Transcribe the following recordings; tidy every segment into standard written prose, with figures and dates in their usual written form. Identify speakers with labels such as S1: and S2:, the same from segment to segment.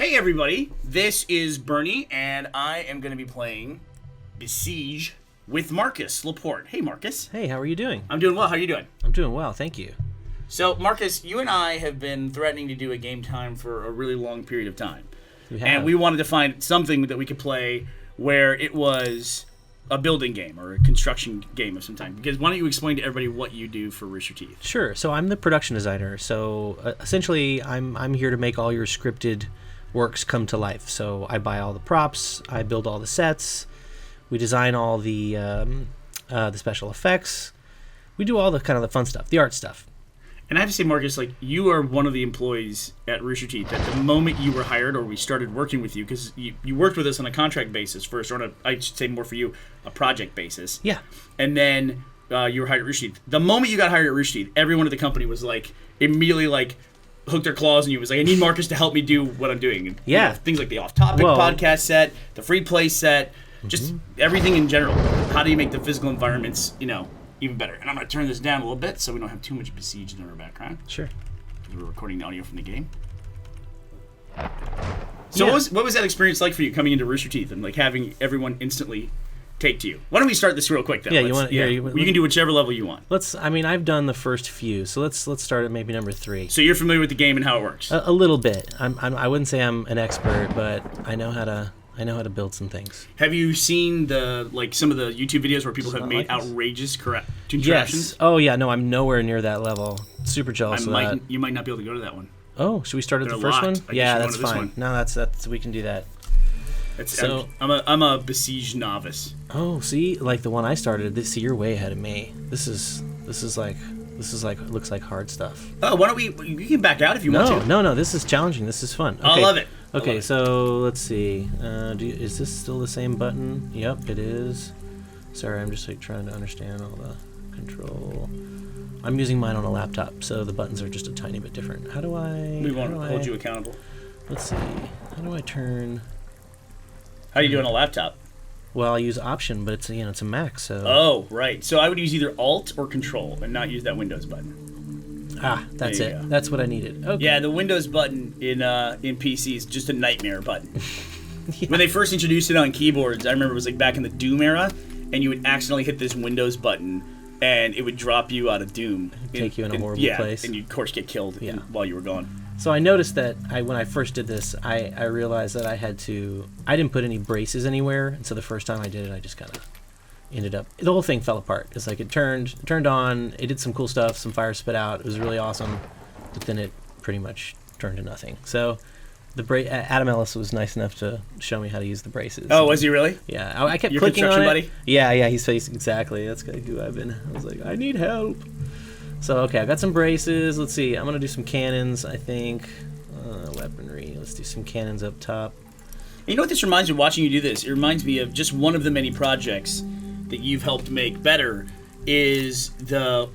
S1: Hey everybody, this is Bernie, and I am going to be playing Besiege with Marcus Laporte. Hey Marcus.
S2: Hey, how are you doing?
S1: I'm doing well, how are you doing?
S2: I'm doing well, thank you.
S1: So Marcus, you and I have been threatening to do a game time for a really long period of time.
S2: You have.
S1: And we wanted to find something that we could play where it was a building game or a construction game of some time. Because why don't you explain to everybody what you do for Rooster Teeth?
S2: Sure, so I'm the production designer, so essentially I'm here to make all your scripted works come to life. So I buy all the props, I build all the sets, we design all the special effects, we do all the kind of the fun stuff, the art stuff.
S1: And I have to say, Marcus, like, you are one of the employees at Rooster Teeth that the moment you were hired or we started working with you, because you worked with us on a contract basis first, or on I should say more for you, a project basis.
S2: Yeah.
S1: And then you were hired at Rooster Teeth. The moment you got hired at Rooster Teeth, everyone at the company was like, immediately like, hooked their claws in you. Was like, I need Marcus to help me do what I'm doing. And,
S2: yeah.
S1: You know, things like the off-topic podcast set, the free play set, just everything in general. How do you make the physical environments, even better? And I'm going to turn this down a little bit so we don't have too much Besiege in our background.
S2: Sure.
S1: We're recording the audio from the game. So what was that experience like for you coming into Rooster Teeth and like having everyone instantly take to you? Why don't we start this real quick then?
S2: Yeah,
S1: you can do whichever level you want.
S2: I've done the first few, so let's start at maybe number 3.
S1: So you're familiar with the game and how it works?
S2: A little bit. I wouldn't say I'm an expert, but I know how to build some things.
S1: Have you seen some of the YouTube videos where people have made outrageous corrections?
S2: Yes. Oh yeah, no, I'm nowhere near that level. Super jealous of that.
S1: You might not be able to go to that one.
S2: Oh, should we start at the first one? Yeah, that's fine. No, that's we can do that.
S1: I'm a Besiege novice.
S2: Oh, see, like the one I started. See, you're way ahead of me. This is like looks like hard stuff.
S1: Oh, why don't we can back out if you want to.
S2: No, this is challenging. This is fun. Okay.
S1: I love it.
S2: Okay, so let's see. Is this still the same button? Yep, it is. Sorry, I'm just like trying to understand all the control. I'm using mine on a laptop, so the buttons are just a tiny bit different. How do I?
S1: We won't hold you accountable.
S2: Let's see. How do I turn?
S1: How do you do on a laptop?
S2: Well, I use Option, but it's a Mac, so.
S1: Oh, right. So I would use either Alt or Control and not use that Windows button.
S2: Ah, that's it. Go. That's what I needed. Okay.
S1: Yeah, the Windows button in PC is just a nightmare button. Yeah. When they first introduced it on keyboards, I remember it was like back in the Doom era, and you would accidentally hit this Windows button, and it would drop you out of Doom.
S2: Take you in a horrible place.
S1: And you'd, of course, get killed while you were gone.
S2: So I noticed that when I first did this, I realized that I didn't put any braces anywhere, and so the first time I did it, I just kind of ended up, the whole thing fell apart. It's like it turned on, it did some cool stuff, some fire spit out, it was really awesome, but then it pretty much turned to nothing. So Adam Ellis was nice enough to show me how to use the braces.
S1: Oh, was he really?
S2: Yeah, I kept
S1: Your
S2: clicking on it.
S1: buddy?
S2: Yeah, he's exactly. That's who I've been. I was like, I need help. So, okay, I got some braces. Let's see. I'm going to do some cannons, I think. Weaponry. Let's do some cannons up top.
S1: And you know what this reminds me of watching you do this? It reminds me of just one of the many projects that you've helped make better is the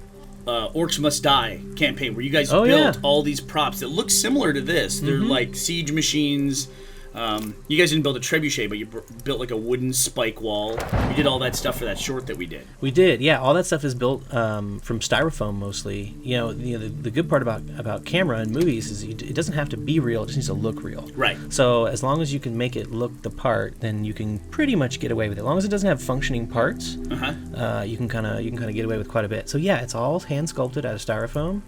S1: Orcs Must Die campaign, where you guys built all these props that look similar to this. They're like siege machines. You guys didn't build a trebuchet, but you built like a wooden spike wall. You did all that stuff for that short that we did.
S2: We did, yeah. All that stuff is built from styrofoam mostly. The good part about camera and movies is it doesn't have to be real; it just needs to look real.
S1: Right.
S2: So as long as you can make it look the part, then you can pretty much get away with it. As long as it doesn't have functioning parts, you can kind of get away with quite a bit. So yeah, it's all hand sculpted out of styrofoam.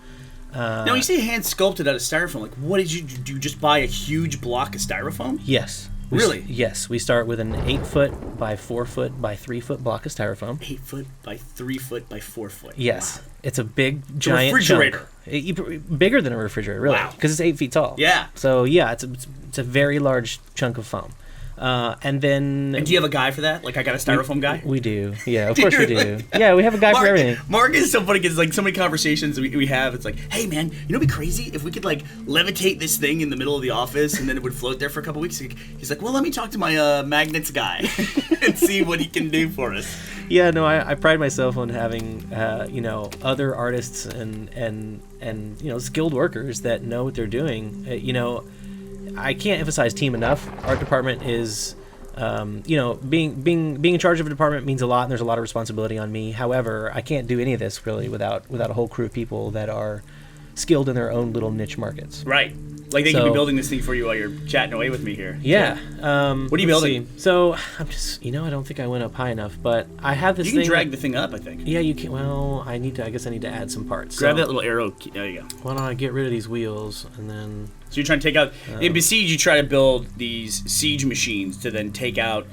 S1: Now, when you say hand sculpted out of styrofoam, like what did you do? You just buy a huge block of styrofoam?
S2: Yes.
S1: Really?
S2: Yes. We start with an 8-foot by 4-foot by 3-foot block of styrofoam.
S1: 8-foot by 3-foot by 4-foot.
S2: Yes. Wow. It's a big,
S1: giant refrigerator.
S2: Bigger than a refrigerator, really.
S1: Wow.
S2: Because it's 8 feet tall.
S1: Yeah.
S2: So, yeah, it's a very large chunk of foam. And do
S1: you have a guy for that? Like, I got a styrofoam guy?
S2: We do. Yeah, of course we do. Yeah, we have a guy for everything.
S1: Mark is so funny because, like, so many conversations we have, it's like, hey, man, it'd be crazy if we could, like, levitate this thing in the middle of the office and then it would float there for a couple weeks. He's like, well, let me talk to my magnets guy and see what he can do for us.
S2: Yeah, no, I pride myself on having, other artists and skilled workers that know what they're doing. I can't emphasize team enough. Art department is, being in charge of a department means a lot, and there's a lot of responsibility on me. However, I can't do any of this really without a whole crew of people that are skilled in their own little niche markets.
S1: Right. Like they could be building this thing for you while you're chatting away with me here.
S2: Yeah.
S1: What are you building?
S2: See. So I'm just, I don't think I went up high enough, but I have this thing.
S1: You can drag the thing up, I think.
S2: Yeah, you can. Well, I guess I need to add some parts.
S1: Grab that little arrow. There you go.
S2: Why don't I get rid of these wheels and then...
S1: So you're trying to take out... in Besiege, you try to build these siege machines to then take out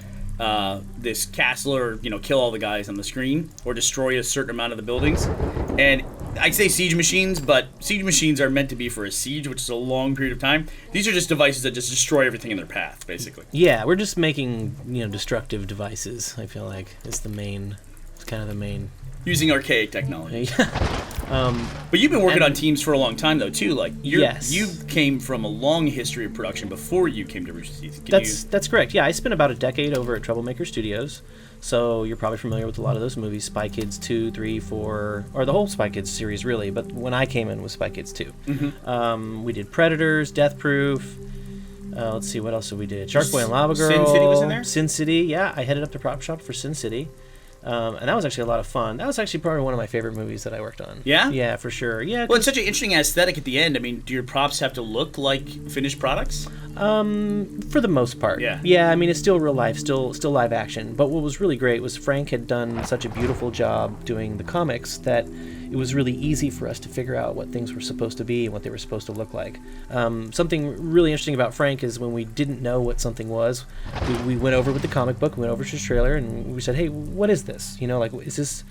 S1: this castle or, kill all the guys on the screen or destroy a certain amount of the buildings. And I'd say siege machines, but siege machines are meant to be for a siege, which is a long period of time. These are just devices that just destroy everything in their path, basically.
S2: Yeah, we're just making, destructive devices, I feel like. It's kind of the main...
S1: Using archaic technology.
S2: Yeah.
S1: But you've been working on teams for a long time, though, too. Like,
S2: yes.
S1: You came from a long history of production before you came to Rooster Teeth.
S2: That's correct. Yeah, I spent about a decade over at Troublemaker Studios. So you're probably familiar with a lot of those movies, Spy Kids 2, 3, 4, or the whole Spy Kids series, really. But when I came in was Spy Kids 2. Mm-hmm. We did Predators, Death Proof. Let's see, what else did we did? Shark Boy and Lava Girl.
S1: Sin City was in there?
S2: Sin City, yeah. I headed up the prop shop for Sin City. And that was actually a lot of fun. That was actually probably one of my favorite movies that I worked on.
S1: Yeah?
S2: Yeah, for sure. Yeah.
S1: Well, it's such an interesting aesthetic at the end. I mean, do your props have to look like finished products?
S2: For the most part.
S1: Yeah.
S2: Yeah, I mean, it's still real life, still live action. But what was really great was Frank had done such a beautiful job doing the comics that it was really easy for us to figure out what things were supposed to be and what they were supposed to look like. Something really interesting about Frank is when we didn't know what something was, we went over with the comic book, we went over to his trailer, and we said, hey, what is this? Is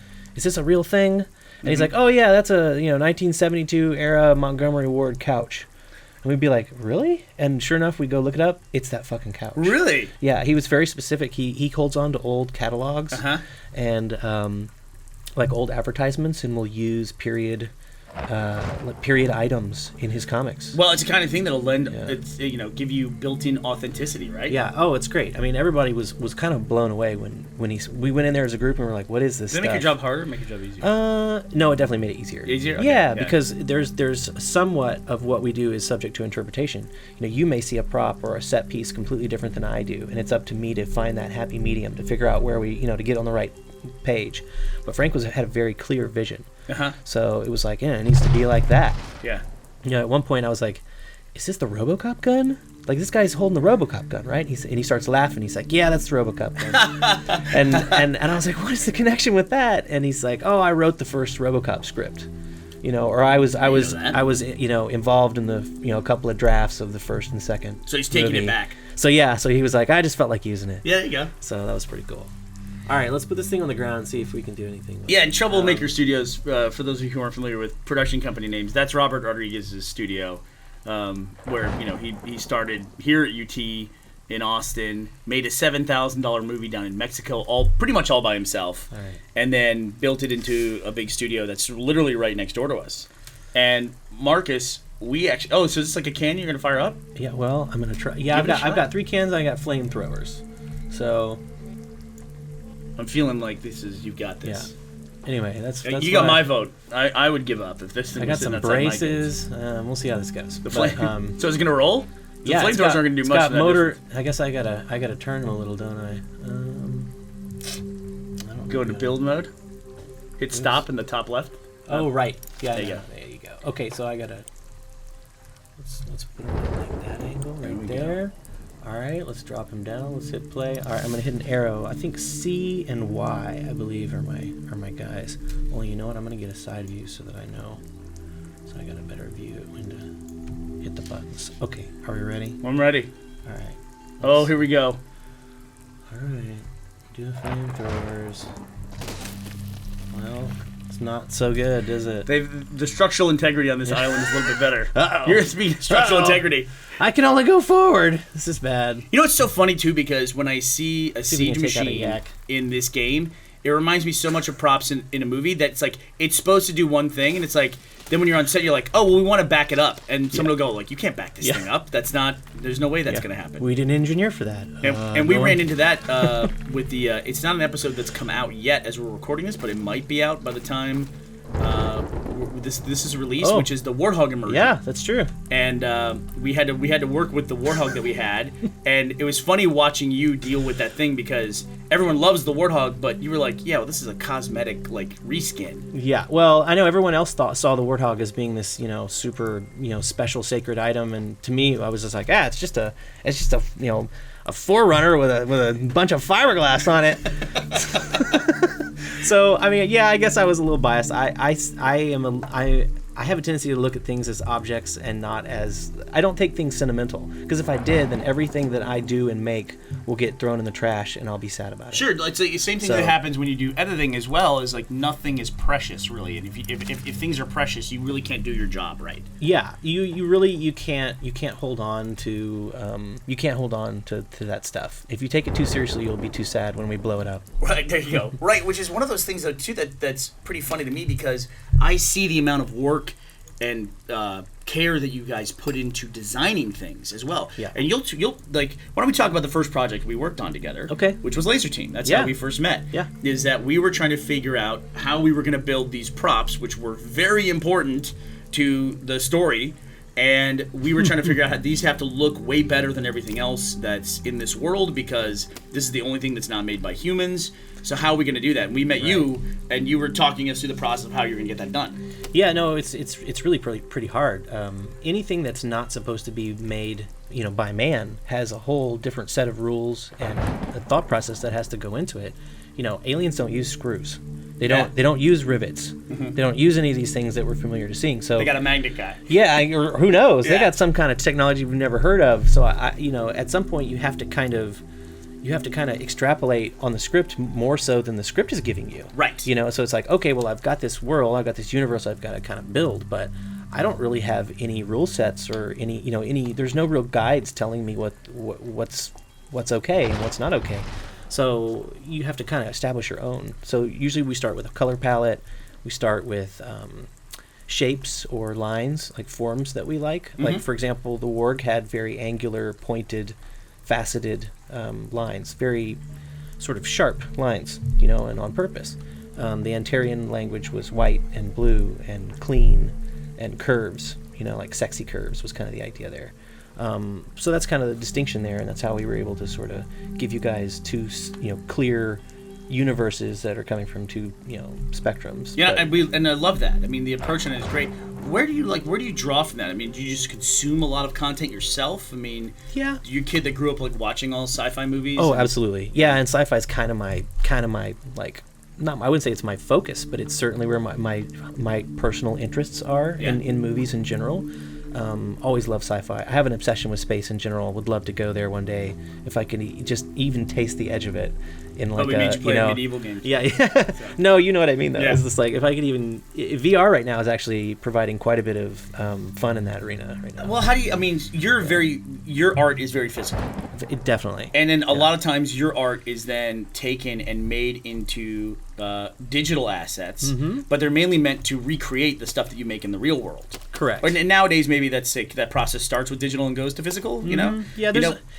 S2: this a real thing? And he's like, oh yeah, that's a 1972 era Montgomery Ward couch. And we'd be like, really? And sure enough, we go look it up. It's that fucking couch.
S1: Really?
S2: Yeah, he was very specific. He holds on to old catalogs and like old advertisements, and will use period items in his comics.
S1: Well, it's the kind of thing that'll give you built-in authenticity, right?
S2: Yeah. Oh, it's great. I mean, everybody was kind of blown away when we went in there as a group and we're like, what is this?
S1: Did it make your job harder or make your job easier?
S2: No, it definitely made it easier.
S1: Easier? Okay.
S2: Yeah, because there's somewhat of what we do is subject to interpretation. You may see a prop or a set piece completely different than I do, and it's up to me to find that happy medium to figure out where we, to get on the right page. But Frank had a very clear vision. So it was like, it needs to be like that.
S1: Yeah.
S2: At one point I was like, is this the RoboCop gun? Like, this guy's holding the RoboCop gun, right? And he starts laughing. He's like, yeah, that's the RoboCop gun. and I was like, what is the connection with that? And he's like, oh, I wrote the first RoboCop script. Or I was involved in the a couple of drafts of the first and second.
S1: So he's taking it back.
S2: So yeah, so he was like, I just felt like using it.
S1: Yeah, there you go.
S2: So that was pretty cool. All right, let's put this thing on the ground and see if we can do anything with it.
S1: Yeah, and Troublemaker Studios, for those of you who aren't familiar with production company names, that's Robert Rodriguez's studio, where he started here at UT in Austin, made a $7,000 movie down in Mexico, pretty much all by himself, and then built it into a big studio that's literally right next door to us. And Marcus, we actually so is this like a can you're gonna fire up?
S2: Yeah, well, I'm gonna try. Yeah, I've got 3 cans. I got flamethrowers, so.
S1: I'm feeling like you've got this.
S2: Yeah. Anyway, that's
S1: you got my vote. I would give up if this thing
S2: I got
S1: was
S2: some braces. We'll see how this goes.
S1: So is it gonna roll? The flamethrowers aren't gonna do much.
S2: Got motor. I guess I gotta turn them a little, don't I? I don't
S1: go into build mode. Hit stop in the top left.
S2: Oh right. Yeah.
S1: There you go.
S2: There you go. Okay, so I gotta. Let's put him at like that angle right there. All right, let's drop him down. Let's hit play. All right, I'm gonna hit an arrow. I think C and Y, I believe, are my guys. Well, you know what? I'm gonna get a side view so that I know. So I got a better view when to hit the buttons. Okay, are we ready?
S1: I'm ready.
S2: All right.
S1: Oh, here we go.
S2: All right. Do the flamethrowers. Well, it's not so good, is it?
S1: The structural integrity on this island is a little bit better. Uh-oh. You're speaking of structural integrity.
S2: I can only go forward. This is bad.
S1: You know, it's so funny, too, because when I see a siege machine in this game, it reminds me so much of props in a movie that it's like, it's supposed to do one thing, and it's like, then when you're on set, you're like, oh, well, we want to back it up. And someone will go, like, you can't back this thing up. That's not, there's no way that's going to happen.
S2: We didn't engineer for that.
S1: And we ran into that with the, it's not an episode that's come out yet as we're recording this, but it might be out by the time this is released, which is the Warthog immersion.
S2: Yeah, that's true.
S1: And we had to work with the Warthog that we had, and it was funny watching you deal with that thing because everyone loves the Warthog, but you were like, yeah, well, this is a cosmetic like reskin.
S2: Yeah, well, I know everyone else saw the Warthog as being this, super, special sacred item, and to me, I was just like, it's just a a Forerunner with a bunch of fiberglass on it. So, I mean, yeah, I guess I was a little biased. I have a tendency to look at things as objects and not as... I don't take things sentimental. Because if I did, then everything that I do and make will get thrown in the trash and I'll be sad about it.
S1: Sure, it's the same thing that happens when you do editing as well, is like nothing is precious, really. And if things are precious, you really can't do your job right.
S2: Yeah, you can't hold on to that stuff. If you take it too seriously, you'll be too sad when we blow it up.
S1: Right, there you go. Right, which is one of those things, though, too, that's pretty funny to me, because I see the amount of work and care that you guys put into designing things as well.
S2: Yeah.
S1: And you'll like, why don't we talk about the first project we worked on together?
S2: Okay.
S1: Which was Laser Team. That's how we first met.
S2: Yeah.
S1: Is that we were trying to figure out how we were going to build these props, which were very important to the story. And we were trying to figure out how these have to look way better than everything else that's in this world, because this is the only thing that's not made by humans. So how are we going to do that? And we met you, and you were talking us through the process of how you're going to get that done.
S2: Yeah, no, it's really pretty hard. Anything that's not supposed to be made, by man has a whole different set of rules and a thought process that has to go into it. Aliens don't use screws. They don't use rivets. Mm-hmm. They don't use any of these things that we're familiar to seeing. So
S1: they got a magnet guy.
S2: Yeah, or who knows? Yeah. They got some kind of technology we've never heard of. So at some point you have to kind of extrapolate on the script more so than the script is giving you.
S1: Right.
S2: So it's like, okay, well, I've got this world, I've got this universe I've got to kind of build, but I don't really have any rule sets or any there's no real guides telling me what's okay and what's not okay. So you have to kind of establish your own. So usually we start with a color palette. We start with shapes or lines, like forms that we like. Mm-hmm. Like, for example, the warg had very angular, pointed, faceted lines, very sort of sharp lines, and on purpose. The Antarian language was white and blue and clean and curves, like sexy curves was kind of the idea there. So that's kind of the distinction there, and that's how we were able to sort of give you guys two, clear universes that are coming from two, spectrums.
S1: Yeah, and I love that. I mean, the approach on it is great. Where do you draw from that? I mean, do you just consume a lot of content yourself? I mean,
S2: yeah.
S1: Do you kid that grew up like watching all sci-fi movies?
S2: Oh, absolutely. Yeah, and sci-fi is kind of my like. I wouldn't say it's my focus, but it's certainly where my personal interests are in movies in general. Always love sci-fi. I have an obsession with space in general. Would love to go there one day if I could just even taste the edge of it. In like
S1: medieval games.
S2: Yeah. So. No, you know what I mean though. Yeah. It's just like if I could even VR right now is actually providing quite a bit of fun in that arena right now.
S1: Well, your art is very physical.
S2: Definitely.
S1: And then a lot of times your art is then taken and made into digital assets, mm-hmm. but they're mainly meant to recreate the stuff that you make in the real world.
S2: Correct.
S1: And nowadays maybe that process starts with digital and goes to physical,
S2: Mm-hmm. Yeah,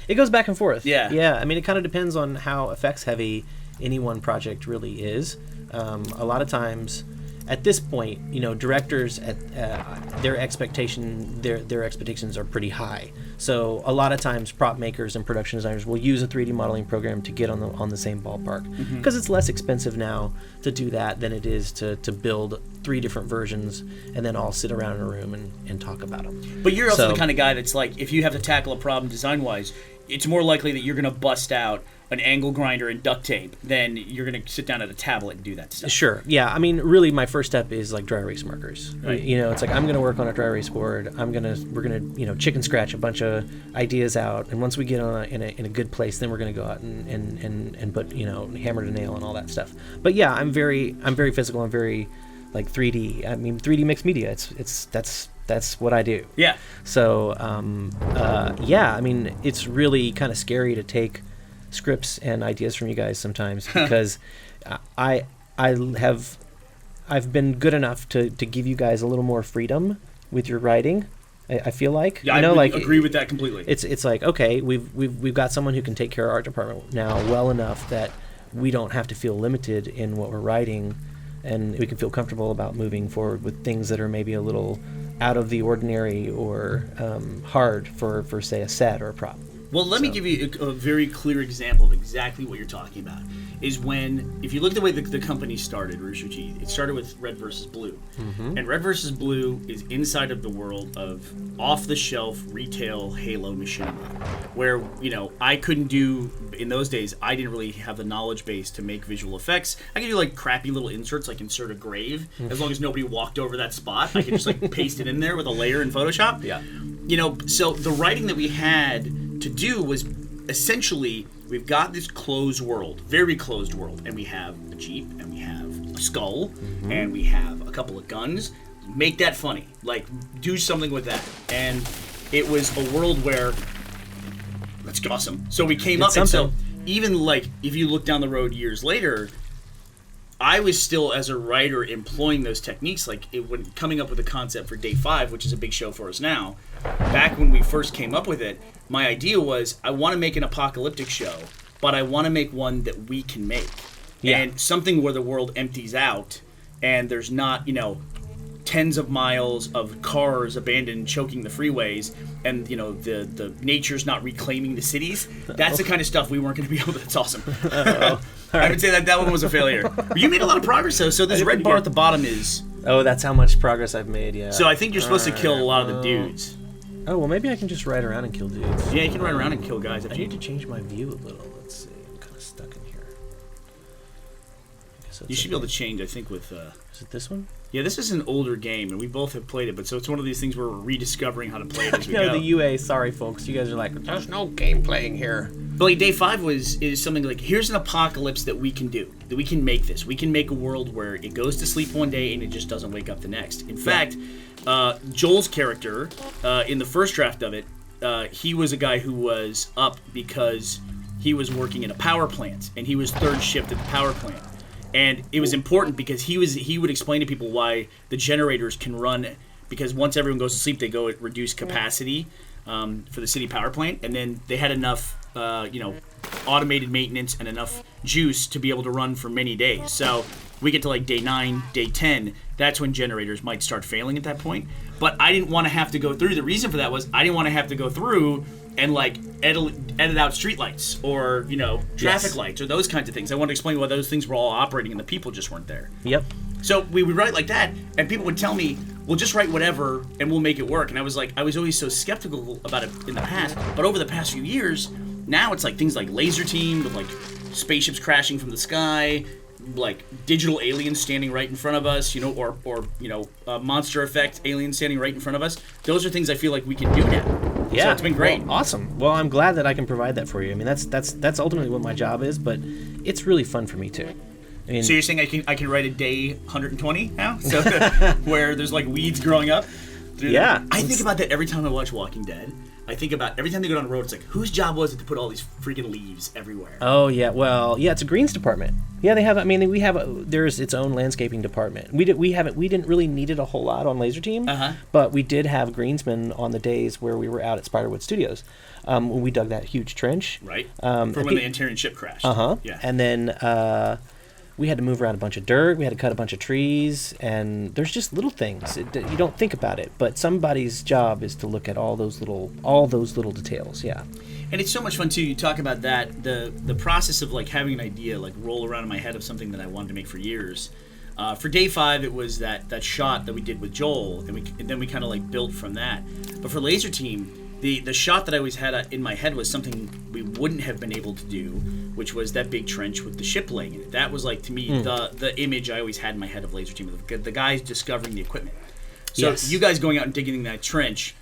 S2: it goes back and forth.
S1: Yeah.
S2: Yeah, I mean it kind of depends on how effects heavy any one project really is. A lot of times at this point, directors their expectations are pretty high. So a lot of times prop makers and production designers will use a 3D modeling program to get on the same ballpark, because it's less expensive now to do that than it is to build 3 different versions and then all sit around in a room and talk about them.
S1: But you're also the kind of guy that's like, if you have to tackle a problem design-wise, it's more likely that you're going to bust out an angle grinder and duct tape than you're going to sit down at a tablet and do that stuff.
S2: Sure. Yeah. I mean, really, my first step is like dry erase markers. Right. It's like I'm going to work on a dry erase board. We're going to chicken scratch a bunch of ideas out, and once we get in a good place, then we're going to go out and put hammer to nail and all that stuff. But yeah, I'm very physical. I'm very like 3D. I mean, 3D mixed media. That's what I do.
S1: Yeah.
S2: So I mean, it's really kind of scary to take scripts and ideas from you guys sometimes, because I've been good enough to give you guys a little more freedom with your writing. I feel like
S1: I agree with that completely.
S2: It's like, okay, we've got someone who can take care of our art department now well enough that we don't have to feel limited in what we're writing, and we can feel comfortable about moving forward with things that are maybe a little out of the ordinary or hard for say a set or a prop.
S1: Well, let me give you a very clear example of exactly what you're talking about. Is when, if you look at the way the company started, Rooster Teeth, it started with Red versus Blue. Mm-hmm. And Red versus Blue is inside of the world of off-the-shelf retail Halo machinima. Where, I couldn't do, in those days, I didn't really have the knowledge base to make visual effects. I could do, like, crappy little inserts, like insert a grave. As long as nobody walked over that spot, I could just, like, paste it in there with a layer in Photoshop.
S2: Yeah.
S1: So the writing that we had to do was essentially, we've got this closed world, very closed world, and we have a Jeep, and we have a skull, and we have a couple of guns. Make that funny. Like, do something with that. And it was a world where, that's awesome. So we came up, and so even, like, if you look down the road years later, I was still, as a writer, employing those techniques. Like, when coming up with a concept for Day 5, which is a big show for us now, back when we first came up with it, my idea was, I want to make an apocalyptic show, but I want to make one that we can make. Yeah. And something where the world empties out, and there's not, tens of miles of cars abandoned choking the freeways, and the nature's not reclaiming the cities. That's the kind of stuff we weren't going to be able to. That's awesome. I would say that one was a failure. But you made a lot of progress though. So this red bar at the bottom is.
S2: Oh, that's how much progress I've made. Yeah.
S1: So I think you're supposed to kill a lot of the dudes.
S2: Oh well, maybe I can just ride around and kill dudes.
S1: Yeah, you can ride around and kill guys.
S2: I need to change my view a little. Let's see. I'm kind of stuck in here.
S1: You should be able to change. I think with.
S2: Is it this one?
S1: Yeah, this is an older game, and we both have played it, but so it's one of these things where we're rediscovering how to play it as we go.
S2: The UA, sorry folks, you guys are like, there's no game playing here.
S1: But like Day 5 is something like, here's an apocalypse that we can do, that we can make this. We can make a world where it goes to sleep one day and it just doesn't wake up the next. In fact, Joel's character, in the first draft of it, he was a guy who was up because he was working in a power plant, and he was third shift at the power plant. And it was important because he would explain to people why the generators can run, because once everyone goes to sleep, they go at reduced capacity for the city power plant, and then they had enough, automated maintenance and enough juice to be able to run for many days. So we get to like day 9, day 10, that's when generators might start failing at that point. But I didn't want to have to go through. The reason for that was I didn't want to have to go through and like edit out streetlights or traffic lights or those kinds of things. I wanted to explain why those things were all operating and the people just weren't there.
S2: Yep.
S1: So we would write like that, and people would tell me, "Well, just write whatever, and we'll make it work." And I was always so skeptical about it in the past. But over the past few years, now it's like things like Laser Team with like spaceships crashing from the sky, like digital aliens standing right in front of us, or monster effect aliens standing right in front of us. Those are things I feel like we can do now. Yeah, so it's been great.
S2: Well, awesome. Well, I'm glad that I can provide that for you. I mean, that's ultimately what my job is, but it's really fun for me too. I mean,
S1: so you're saying I can write a day 120 now, so where there's like weeds growing up?
S2: Yeah.
S1: I think about that every time I watch Walking Dead. I think about every time they go down the road, it's like, whose job was it to put all these freaking leaves everywhere?
S2: Oh, yeah. Well, yeah, it's a greens department. Yeah, they have, there's its own landscaping department. We didn't really need it a whole lot on Laser Team, but we did have greensmen on the days where we were out at Spiderwood Studios. When we dug that huge trench.
S1: Right. For when the Antarian ship crashed.
S2: Yeah. And then we had to move around a bunch of dirt. We had to cut a bunch of trees. And there's just little things. You don't think about it. But somebody's job is to look at all those little details. Yeah.
S1: And it's so much fun, too. You talk about that, the process of like having an idea, like roll around in my head of something that I wanted to make for years. For Day 5, it was that shot that we did with Joel. And then we kind of like built from that. But for Laser Team, the shot that I always had in my head was something we wouldn't have been able to do, which was that big trench with the ship laying in it. That was like, to me, the image I always had in my head of Laser Team, the guys discovering the equipment. So you guys going out and digging that trench,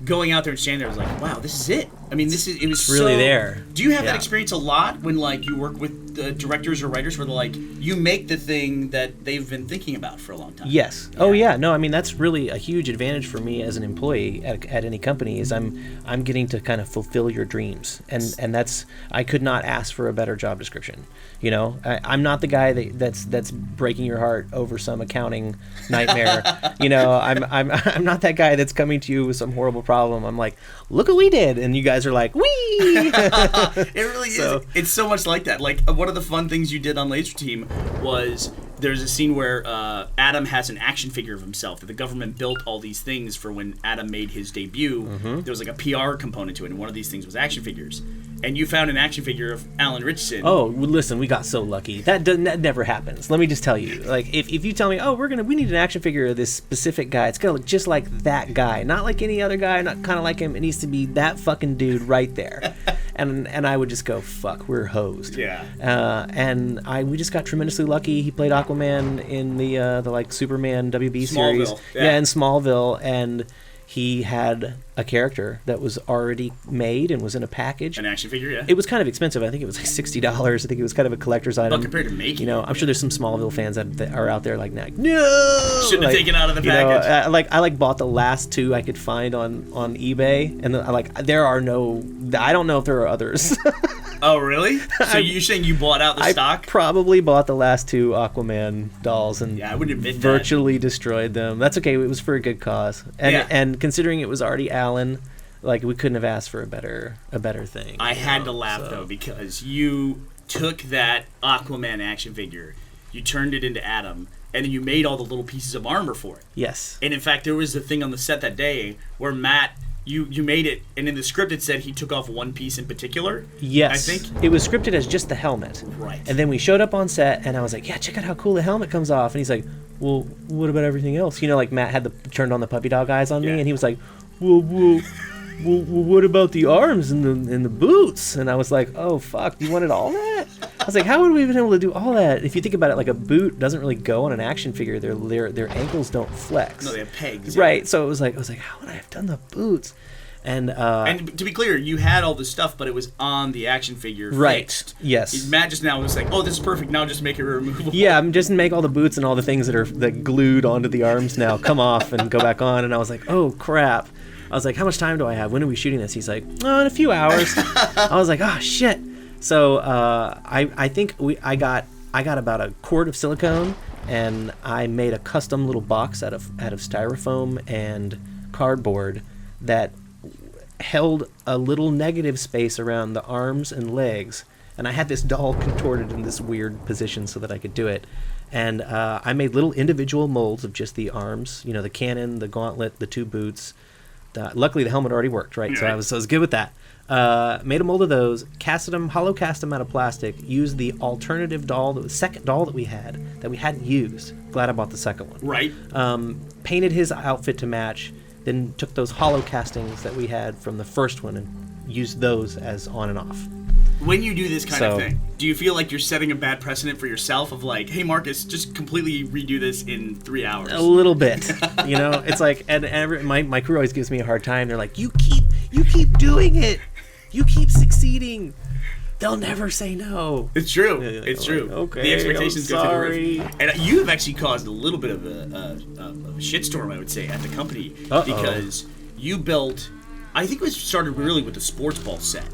S1: going out there and standing there, was like, wow, this is it. I mean, it was
S2: really there.
S1: Do you have that experience a lot when like you work with directors or writers where they're like, you make the thing that they've been thinking about for a long time?
S2: Yes. Yeah. Oh yeah. No, I mean that's really a huge advantage for me as an employee at any company is I'm getting to kind of fulfill your dreams, and that's, I could not ask for a better job description. I'm not the guy that's breaking your heart over some accounting nightmare. I'm not that guy that's coming to you with some horrible problem. I'm like, look what we did, and you guys are like, wee.
S1: It really is. It's so much like that. Like one of the fun things you did on Laser Team was there's a scene where Adam has an action figure of himself that the government built all these things for when Adam made his debut. There was like a PR component to it, and one of these things was action figures. And you found an action figure of Alan Richardson.
S2: Oh, listen, we got so lucky. That never happens. Let me just tell you. Like, if you tell me, we need an action figure of this specific guy, it's gonna look just like that guy, not like any other guy, not kind of like him. It needs to be that fucking dude right there. and I would just go, fuck, we're hosed.
S1: Yeah.
S2: We just got tremendously lucky. He played Aquaman in the like Superman WB series.
S1: Yeah,
S2: in Smallville, and he had a character that was already made and was in a package.
S1: An action figure, yeah.
S2: It was kind of expensive. I think it was like $60. I think it was kind of a collector's item.
S1: But compared to making,
S2: you know, I'm sure there's some Smallville fans that are out there like, no,
S1: shouldn't have taken out of the package.
S2: I bought the last two I could find on eBay, and I don't know if there are others.
S1: Oh, really? So you're saying you bought out the stock?
S2: I probably bought the last two Aquaman dolls and
S1: I wouldn't admit
S2: virtually destroyed them. That's okay. It was for a good cause. And considering it was already Alan, like, we couldn't have asked for a better thing.
S1: I had to laugh, though, because you took that Aquaman action figure, you turned it into Adam, and then you made all the little pieces of armor for it.
S2: Yes.
S1: And in fact, there was a thing on the set that day where Matt... You made it, and in the script it said he took off one piece in particular.
S2: Yes.
S1: I think.
S2: It was scripted as just the helmet.
S1: Right.
S2: And then we showed up on set, and I was like, yeah, check out how cool the helmet comes off. And he's like, well, what about everything else? You know, like Matt had turned on the puppy dog eyes on me, and he was like, well, what about the arms and the boots? And I was like, oh, fuck, you wanted all that? I was like, how would we have been able to do all that? If you think about it, like, a boot doesn't really go on an action figure. Their ankles don't flex.
S1: No, they have pegs.
S2: Right. So I was like, how would I have done the boots? And
S1: to be clear, you had all this stuff, but it was on the action figure fixed.
S2: Yes.
S1: Matt just now was like, oh, this is perfect. Now just make it removable.
S2: Yeah, I'm just make all the boots and all the things that glued onto the arms now come off and go back on. And I was like, oh, crap. I was like, how much time do I have? When are we shooting this? He's like, oh, in a few hours. I was like, oh, shit. So I think I got about a quart of silicone, and I made a custom little box out of styrofoam and cardboard that held a little negative space around the arms and legs, and I had this doll contorted in this weird position so that I could do it. And I made little individual molds of just the arms, you know, the cannon, the gauntlet, the two boots. Luckily the helmet already worked, right? So I was good with that. Made a mold of those, hollow cast them out of plastic, used the alternative doll, the second doll that we hadn't used. Glad I bought the second one.
S1: Right.
S2: Painted his outfit to match, then took those hollow castings that we had from the first one and used those as on and off.
S1: When you do this kind of thing, do you feel like you're setting a bad precedent for yourself of like, hey, Marcus, just completely redo this in 3 hours?
S2: A little bit. You know, it's like, and my crew always gives me a hard time. They're like, you keep doing it. You keep succeeding. They'll never say no.
S1: It's true. It's true.
S2: Like, okay,
S1: the expectations go through the roof. And you have actually caused a little bit of a shitstorm, I would say, at the company. Because you built, I think it started really with the sports ball set.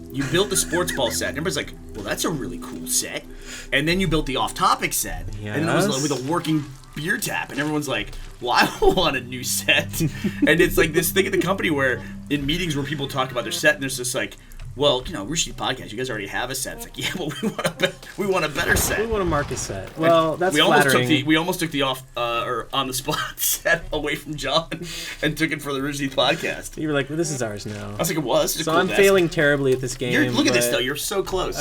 S1: You built the sports ball set, and everybody's like, well, that's a really cool set. And then you built the off-topic set. Yes. And it was with a working beer tap, and everyone's like, well, I want a new set. And it's like this thing at the company where in meetings where people talk about their set, and there's just like, well, you know, Rooster Teeth podcast, you guys already have a set. It's like, yeah, but we want a better set.
S2: We want a Marcus set. Well, that's
S1: we
S2: flattering.
S1: We almost took the off or on the spot set away from John and took it for the Rooster Teeth podcast.
S2: You were like, well, this is ours now.
S1: I was like, it was.
S2: So I'm failing terribly at this game.
S1: Look at this though. You're so close.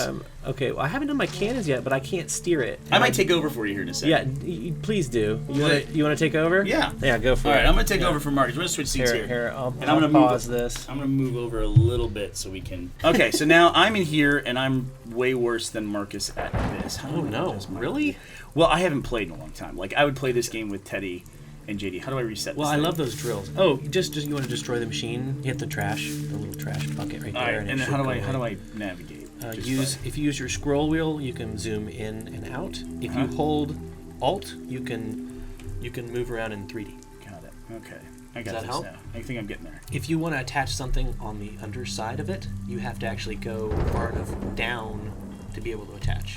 S2: Okay, well, I haven't done my cannons yet, but I can't steer it.
S1: I might take over for you here in a second.
S2: Yeah, please do. You want to take over?
S1: Yeah.
S2: Yeah, go for it.
S1: All right, I'm going to take over for Marcus. We're going to switch seats here.
S2: Here, I'm
S1: going to
S2: pause this.
S1: I'm going to move over a little bit so we can... Okay, so now I'm in here, and I'm way worse than Marcus at this.
S2: Oh, no. Really?
S1: Well, I haven't played in a long time. Like, I would play this game with Teddy and JD. How do I reset this?
S2: Well, I love those drills. Oh, just you want to destroy the machine? You hit the little trash bucket right there.
S1: All right, and then how do I navigate?
S2: If you use your scroll wheel, you can zoom in and out. If you hold Alt, you can move around in 3D.
S1: Got it. Okay. I got
S2: Does that help?
S1: Now. I think I'm getting there.
S2: If you want to attach something on the underside of it, you have to actually go far enough down to be able to attach.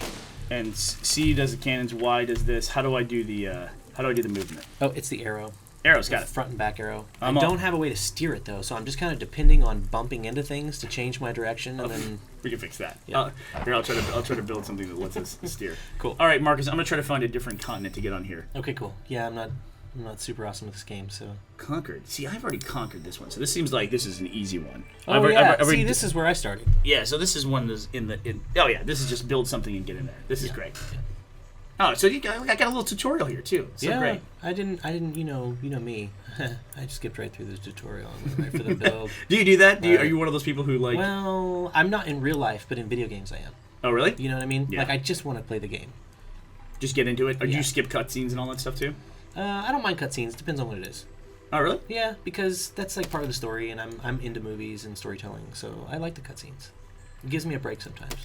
S1: And C does the cannons, Y does this. How do I do the movement?
S2: Oh, it's the arrow.
S1: Arrows, got it.
S2: Front and back arrow. I
S1: I'm
S2: don't have a way to steer it though, so I'm just kind of depending on bumping into things to change my direction, and then
S1: we can fix that.
S2: Yeah.
S1: Here, I'll try to build something that lets us steer.
S2: Cool.
S1: All right, Marcus, I'm gonna try to find a different continent to get on here.
S2: Okay, cool. Yeah, I'm not super awesome with this game, so.
S1: Conquered. See, I've already conquered this one, so this seems like this is an easy one.
S2: Oh yeah. See, this is where I started.
S1: Yeah, so this is one that's oh yeah, this is just build something and get in there. This is great. Yeah. Oh, so I got a little tutorial here too. So
S2: yeah,
S1: great.
S2: I didn't. You know me. I skipped right through the tutorial and went right for the build.
S1: Do you do that? Are you one of those people who like?
S2: Well, I'm not in real life, but in video games I am.
S1: Oh really?
S2: You know what I mean?
S1: Yeah.
S2: Like I just want to play the game.
S1: Just get into it. Or do you skip cutscenes and all that stuff too?
S2: I don't mind cutscenes. Depends on what it is.
S1: Oh really?
S2: Yeah, because that's like part of the story, and I'm into movies and storytelling, so I like the cutscenes. It gives me a break sometimes.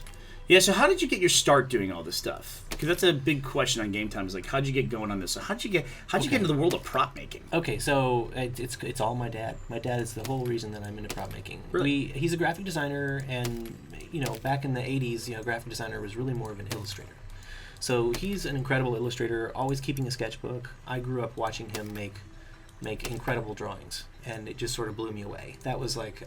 S1: Yeah, so how did you get your start doing all this stuff? Because that's a big question on Game Time. Is like, how'd you get going on this? So how'd you get into the world of prop making?
S2: Okay, so it's all my dad. My dad is the whole reason that I'm into prop making.
S1: Really?
S2: He's a graphic designer, and back in the '80s, graphic designer was really more of an illustrator. So he's an incredible illustrator, always keeping a sketchbook. I grew up watching him make incredible drawings, and it just sort of blew me away. That was like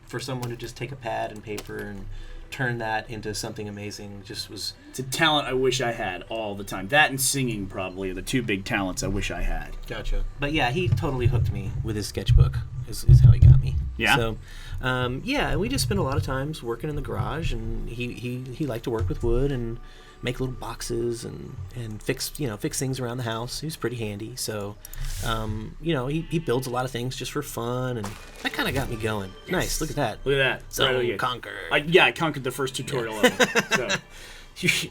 S2: for someone to just take a pad and paper and turn that into something amazing just was...
S1: It's a talent I wish I had all the time. That and singing probably are the two big talents I wish I had.
S2: Gotcha. But yeah, he totally hooked me with his sketchbook is how he got me.
S1: Yeah?
S2: So, and we just spent a lot of times working in the garage, and he liked to work with wood and make little boxes and fix things around the house. He was pretty handy. So, he builds a lot of things just for fun, and that kind of got me going. Yes. Nice. Look at that.
S1: Look at that.
S2: So
S1: right,
S2: conquered.
S1: I conquered the first tutorial of it. So.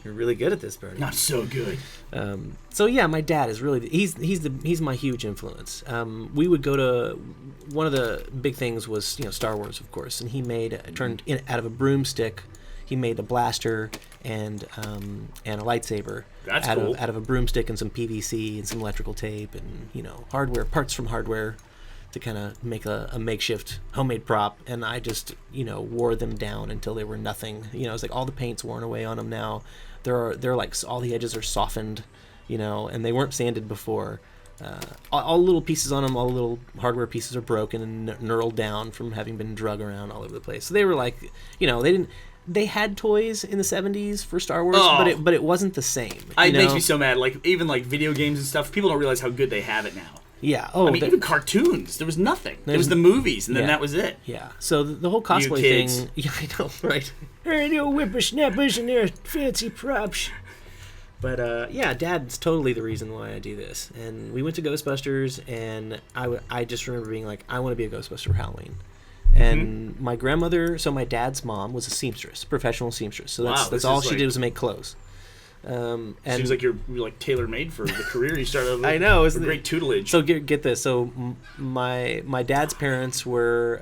S2: You're really good at this, Bernie.
S1: Not so good.
S2: So yeah, my dad is really he's my huge influence. We would go to one of the big things was Star Wars, of course, and he turned out of a broomstick. He made a blaster and a lightsaber.
S1: That's cool.
S2: Out of a broomstick and some PVC and some electrical tape and parts from hardware to kind of make a makeshift homemade prop, and I just wore them down until they were nothing. It's like all the paint's worn away on them now. They're like all the edges are softened, and they weren't sanded before. All the little pieces on them, all the little hardware pieces are broken and knurled down from having been drug around all over the place. So they were like, they had toys in the 70s for Star Wars, but it wasn't the same.
S1: It makes me so mad. Like even like video games and stuff, people don't realize how good they have it now.
S2: Yeah.
S1: Oh, I mean, even cartoons. There was nothing. There was the movies, and then that was it.
S2: Yeah. So the whole cosplay thing. Yeah, I know, right? Hey, no whippersnappers and their fancy props. But Dad's totally the reason why I do this. And we went to Ghostbusters, and I just remember being like, I want to be a Ghostbuster for Halloween. And my grandmother, so my dad's mom was a seamstress, professional seamstress. So that's all she did was make clothes. And
S1: seems like you're like tailor made for the career you started with.
S2: I know,
S1: it's great tutelage.
S2: So get this. So my dad's parents were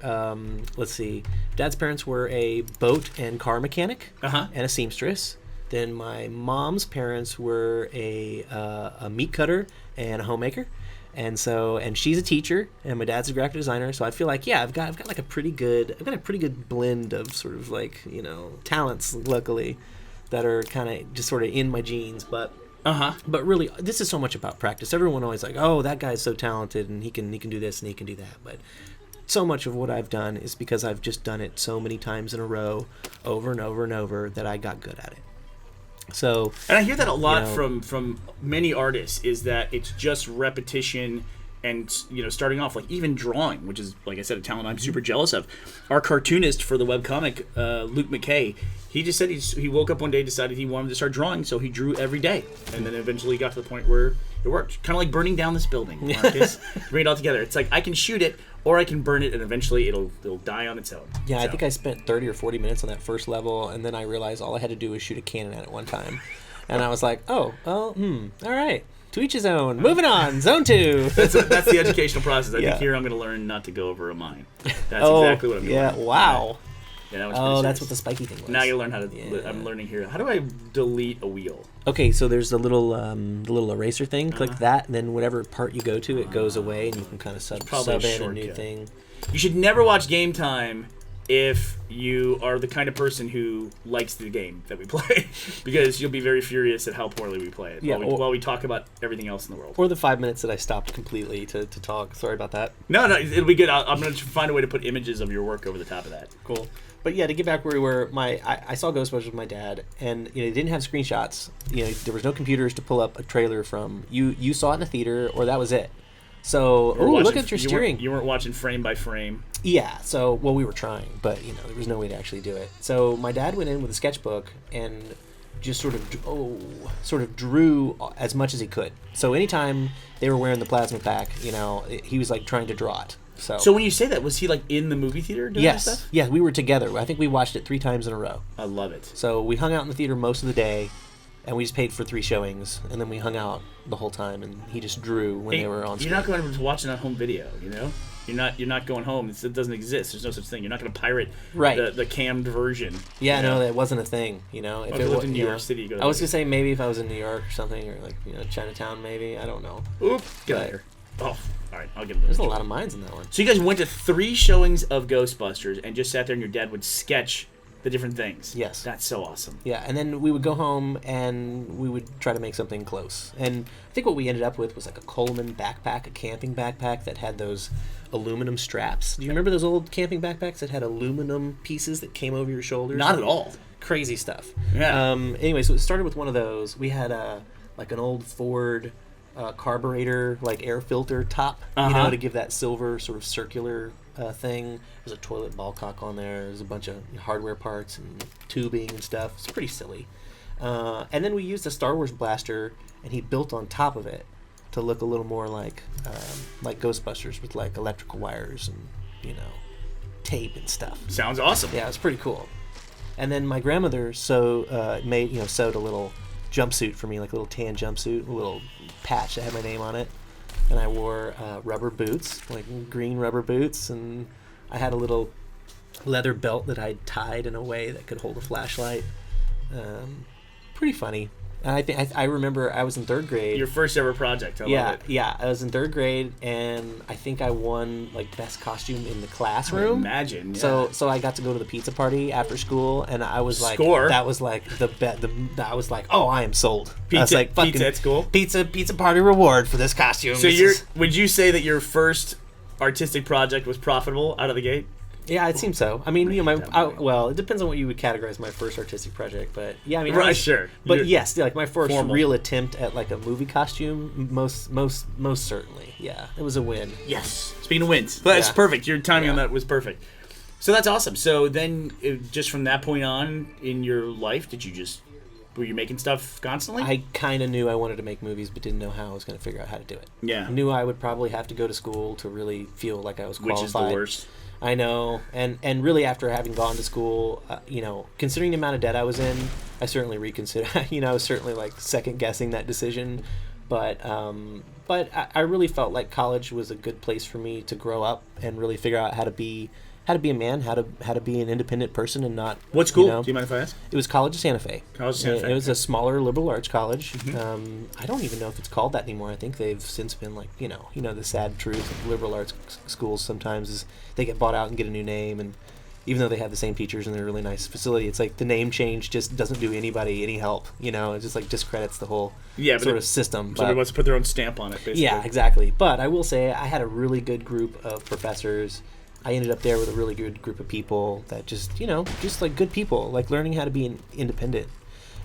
S2: dad's parents were a boat and car mechanic and a seamstress. Then my mom's parents were a meat cutter and a homemaker. And she's a teacher, and my dad's a graphic designer. So I feel like I've got like a pretty good blend of sort of like talents, luckily, that are kind of just sort of in my genes. But really, this is so much about practice. Everyone always like, oh, that guy's so talented, and he can do this and he can do that. But so much of what I've done is because I've just done it so many times in a row, over and over and over, that I got good at it. So,
S1: and I hear that a lot from many artists, is that it's just repetition and starting off, like even drawing, which is, like I said, a talent I'm super jealous of. Our cartoonist for the webcomic, Luke McKay, he just said he woke up one day, decided he wanted to start drawing, so he drew every day, and then eventually got to the point where it worked. Kind of like burning down this building, Marcus. Bring it all together. It's like I can shoot it, or I can burn it, and eventually it'll die on its own.
S2: Yeah, so. I think I spent 30 or 40 minutes on that first level, and then I realized all I had to do was shoot a cannon at it one time. And I was like, all right. To each his own. Moving on. Zone 2.
S1: That's the educational process. I think here I'm going to learn not to go over a mine. That's exactly what I'm doing.
S2: Yeah, wow.
S1: Yeah,
S2: that's what the spiky thing was.
S1: Now you learn how to... I'm learning here. How do I delete a wheel?
S2: Okay, so there's the little eraser thing. Click that, and then whatever part you go to, it goes away, and you can kind of sub in a new thing.
S1: You should never watch Game Time if you are the kind of person who likes the game that we play, because you'll be very furious at how poorly we play it while we talk about everything else in the world.
S3: Or the 5 minutes that I stopped completely to talk. Sorry about that.
S1: No, it'll be good. I'm going to find a way to put images of your work over the top of that.
S3: Cool. But yeah, to get back where we were, I saw Ghostbusters with my dad, and they didn't have screenshots. There was no computers to pull up a trailer from. You saw it in the theater, or that was it. So, look at your steering.
S1: You weren't watching frame by frame.
S3: Yeah. So, we were trying, but there was no way to actually do it. So my dad went in with a sketchbook and just sort of drew as much as he could. So anytime they were wearing the plasma pack, he was like trying to draw it.
S1: So when you say that, was he like in the movie theater doing that stuff?
S3: Yeah, we were together. I think we watched it 3 times in a row.
S1: I love it.
S3: So we hung out in the theater most of the day, and we just paid for 3 showings, and then we hung out the whole time, and he just drew when they were on screen.
S1: You're not going to watch it on home video, You're not going home. It doesn't exist. There's no such thing. You're not going to pirate the cammed version.
S3: Yeah, no, that wasn't a thing. If
S1: it was in New York City,
S3: I was going to say maybe if I was in New York or something, or like Chinatown, maybe. I don't know.
S1: Oop, get out of here. Oh, all right, I'll give it.
S3: There's a lot of minds in that one.
S1: So you guys went to 3 showings of Ghostbusters and just sat there, and your dad would sketch the different things.
S3: Yes.
S1: That's so awesome.
S3: Yeah, and then we would go home and we would try to make something close. And I think what we ended up with was like a Coleman backpack, a camping backpack that had those aluminum straps. Do you remember those old camping backpacks that had aluminum pieces that came over your shoulders?
S1: Not at all.
S3: Crazy stuff.
S1: Yeah.
S3: Anyway, so it started with one of those. We had like an old Ford carburetor, like air filter top, to give that silver sort of circular thing. There's a toilet ball cock on there. There's a bunch of hardware parts and tubing and stuff. It's pretty silly. And then we used a Star Wars blaster, and he built on top of it to look a little more like Ghostbusters with like electrical wires and tape and stuff.
S1: Sounds awesome.
S3: Yeah, it's pretty cool. And then my grandmother sewed a little jumpsuit for me, like a little tan jumpsuit, a little patch that had my name on it. And I wore rubber boots, like green rubber boots, and I had a little leather belt that I tied in a way that could hold a flashlight. Pretty funny. And I remember I was in 3rd grade.
S1: Your first ever project. I love it.
S3: Yeah. I was in 3rd grade, and I think I won like best costume in the classroom.
S1: Imagine. Yeah.
S3: So I got to go to the pizza party after school, and I was like, that was like I was like, oh, I am sold.
S1: Pizza,
S3: I was like,
S1: pizza at school.
S3: Pizza party reward for this costume.
S1: So would you say that your first artistic project was profitable out of the gate?
S3: Yeah, it seems so. I mean, it depends on what you would categorize my first artistic project, but yeah, I mean,
S1: sure.
S3: But yes, like my first real attempt at like a movie costume, most certainly, yeah, it was a win.
S1: Yes. Speaking of wins, that's perfect. Your timing on that was perfect. So that's awesome. So then, just from that point on in your life, were you making stuff constantly?
S3: I kind of knew I wanted to make movies, but didn't know how I was going to figure out how to do it.
S1: Yeah.
S3: I knew I would probably have to go to school to really feel like I was qualified.
S1: Which is the worst.
S3: I know, and really after having gone to school, considering the amount of debt I was in, I certainly reconsider. I was certainly like second guessing that decision, but I really felt like college was a good place for me to grow up and really figure out how to be a man, how to be an independent person and not.
S1: What school? Do you mind if I ask?
S3: It was College of Santa Fe.
S1: College of Santa Fe.
S3: It was a smaller liberal arts college. Mm-hmm. I don't even know if it's called that anymore. I think they've since been like the sad truth of liberal arts schools sometimes is they get bought out and get a new name, and even though they have the same teachers and they're a really nice facility, it's like the name change just doesn't do anybody any help. It just like discredits the whole sort of system.
S1: Somebody wants to put their own stamp on it, basically.
S3: Yeah, exactly. But I will say I had a really good group of professors. I ended up there with a really good group of people that just like good people, like learning how to be independent.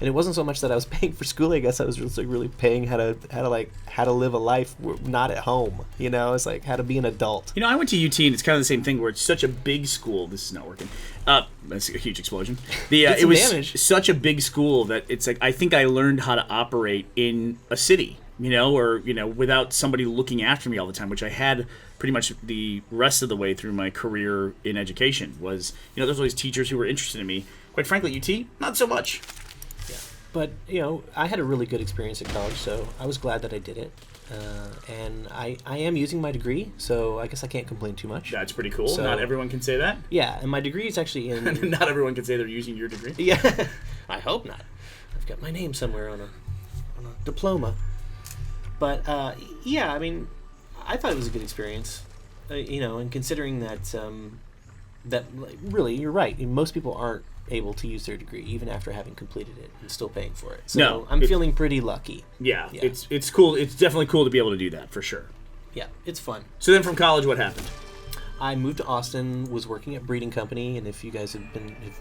S3: And it wasn't so much that I was paying for school. I guess I was just like really paying how to live a life not at home. It's like how to be an adult.
S1: I went to UT, and it's kind of the same thing where it's such a big school. This is not working. That's a huge explosion. It was damage. Such a big school that it's like I think I learned how to operate in a city. Without somebody looking after me all the time, which I had pretty much the rest of the way through my career in education. Was there's always teachers who were interested in me. Quite frankly, UT, not so much.
S3: Yeah, but I had a really good experience at college, so I was glad that I did it. And I am using my degree, so I guess I can't complain too much.
S1: That's pretty cool. So, not everyone can say that.
S3: Yeah, and my degree is actually in.
S1: Not everyone can say they're using your degree.
S3: Yeah, I hope not. I've got my name somewhere on a diploma. But, I mean, I thought it was a good experience, and considering that, really, you're right. Most people aren't able to use their degree even after having completed it and still paying for it. So
S1: No,
S3: I'm feeling pretty lucky.
S1: Yeah, it's cool. It's definitely cool to be able to do that for sure.
S3: Yeah, it's fun.
S1: So then from college, what happened?
S3: I moved to Austin, was working at Breeding Company, and if you guys have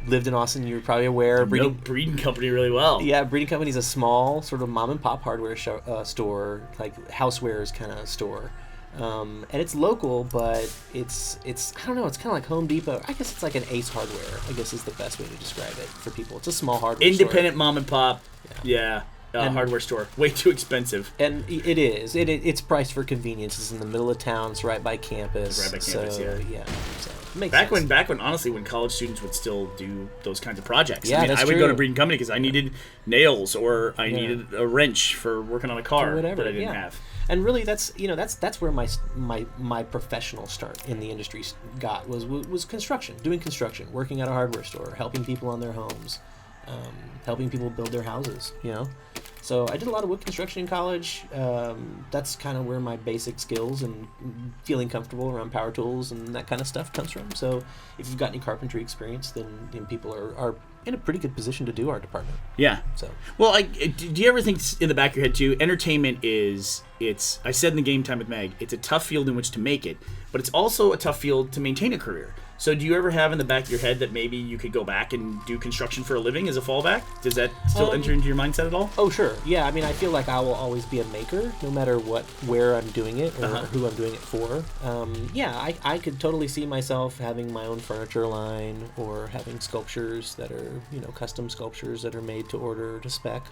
S3: lived in Austin, you're probably aware.
S1: Breeding Company really well.
S3: Yeah, Breeding Company is a small sort of mom and pop hardware store, like housewares kind of store. And it's local, but it's I don't know, it's kind of like Home Depot. I guess it's like an Ace Hardware, I guess is the best way to describe it for people. It's a small hardware
S1: Independent
S3: store.
S1: mom and pop. Yeah. Hardware store. Way too expensive.
S3: And it is. It's priced for convenience. It's in the middle of town. It's right by campus.
S1: Right by campus,
S3: yeah. So it makes
S1: back
S3: sense.
S1: when honestly, when college students would still do those kinds of projects.
S3: Yeah, that's
S1: I would
S3: true.
S1: go to Breeding Company because I needed nails or I needed a wrench for working on a car
S3: Or whatever,
S1: that I didn't have.
S3: And really, that's where my professional start in the industry was construction, doing construction, working at a hardware store, helping people on their homes, helping people build their houses. So I did a lot of wood construction in college. That's kind of where my basic skills and feeling comfortable around power tools and that kind of stuff comes from. So if you've got any carpentry experience, then people are in a pretty good position to do our department.
S1: Yeah.
S3: So
S1: well, do you ever think in the back of your head too? Entertainment it's I said in the Game Time with Meg, it's a tough field in which to make it, but it's also a tough field to maintain a career. So do you ever have in the back of your head that maybe you could go back and do construction for a living as a fallback? Does that still enter into your mindset at all?
S3: Oh, sure. Yeah, I mean, I feel like I will always be a maker, no matter where I'm doing it or who I'm doing it for. I could totally see myself having my own furniture line or having sculptures that are, custom sculptures that are made to order to spec.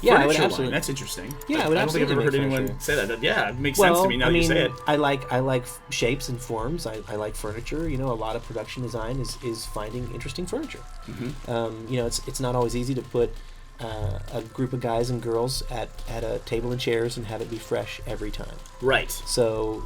S3: Yeah, I would absolutely.
S1: Line. That's interesting.
S3: Yeah, I would
S1: I don't think I've ever heard anyone say that. Yeah, it makes sense to me now you say it.
S3: I like shapes and forms. I like furniture. A lot of production design is finding interesting furniture. Mm-hmm. It's not always easy to put a group of guys and girls at a table and chairs and have it be fresh every time.
S1: Right.
S3: So,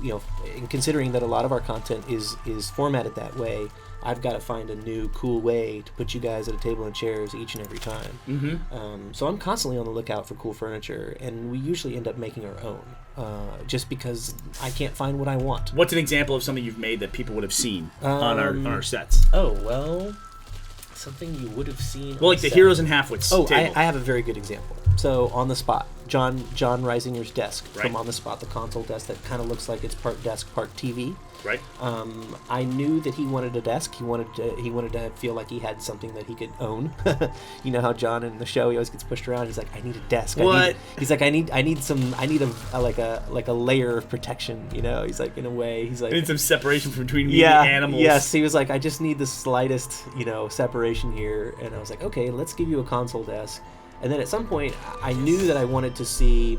S3: considering that a lot of our content is formatted that way, I've got to find a new, cool way to put you guys at a table and chairs each and every time. Mm-hmm. So I'm constantly on the lookout for cool furniture, and we usually end up making our own, just because I can't find what I want.
S1: What's an example of something you've made that people would have seen on our sets?
S3: Oh, well, something you would have seen.
S1: Well, like the Heroes and Halfwits table.
S3: I have a very good example. So on the spot, John Reisinger's desk from On the Spot, the console desk that kind of looks like it's part desk, part TV.
S1: Right.
S3: I knew that he wanted a desk. He wanted to feel like he had something that he could own. You know how John in the show he always gets pushed around. He's like, I need a desk.
S1: What?
S3: He's like, I need a layer of protection. He's like, in a way, he's like,
S1: I need some separation between me and the animals.
S3: Yes, he was like, I just need the slightest separation here. And I was like, okay, let's give you a console desk. And then at some point, I knew that I wanted to see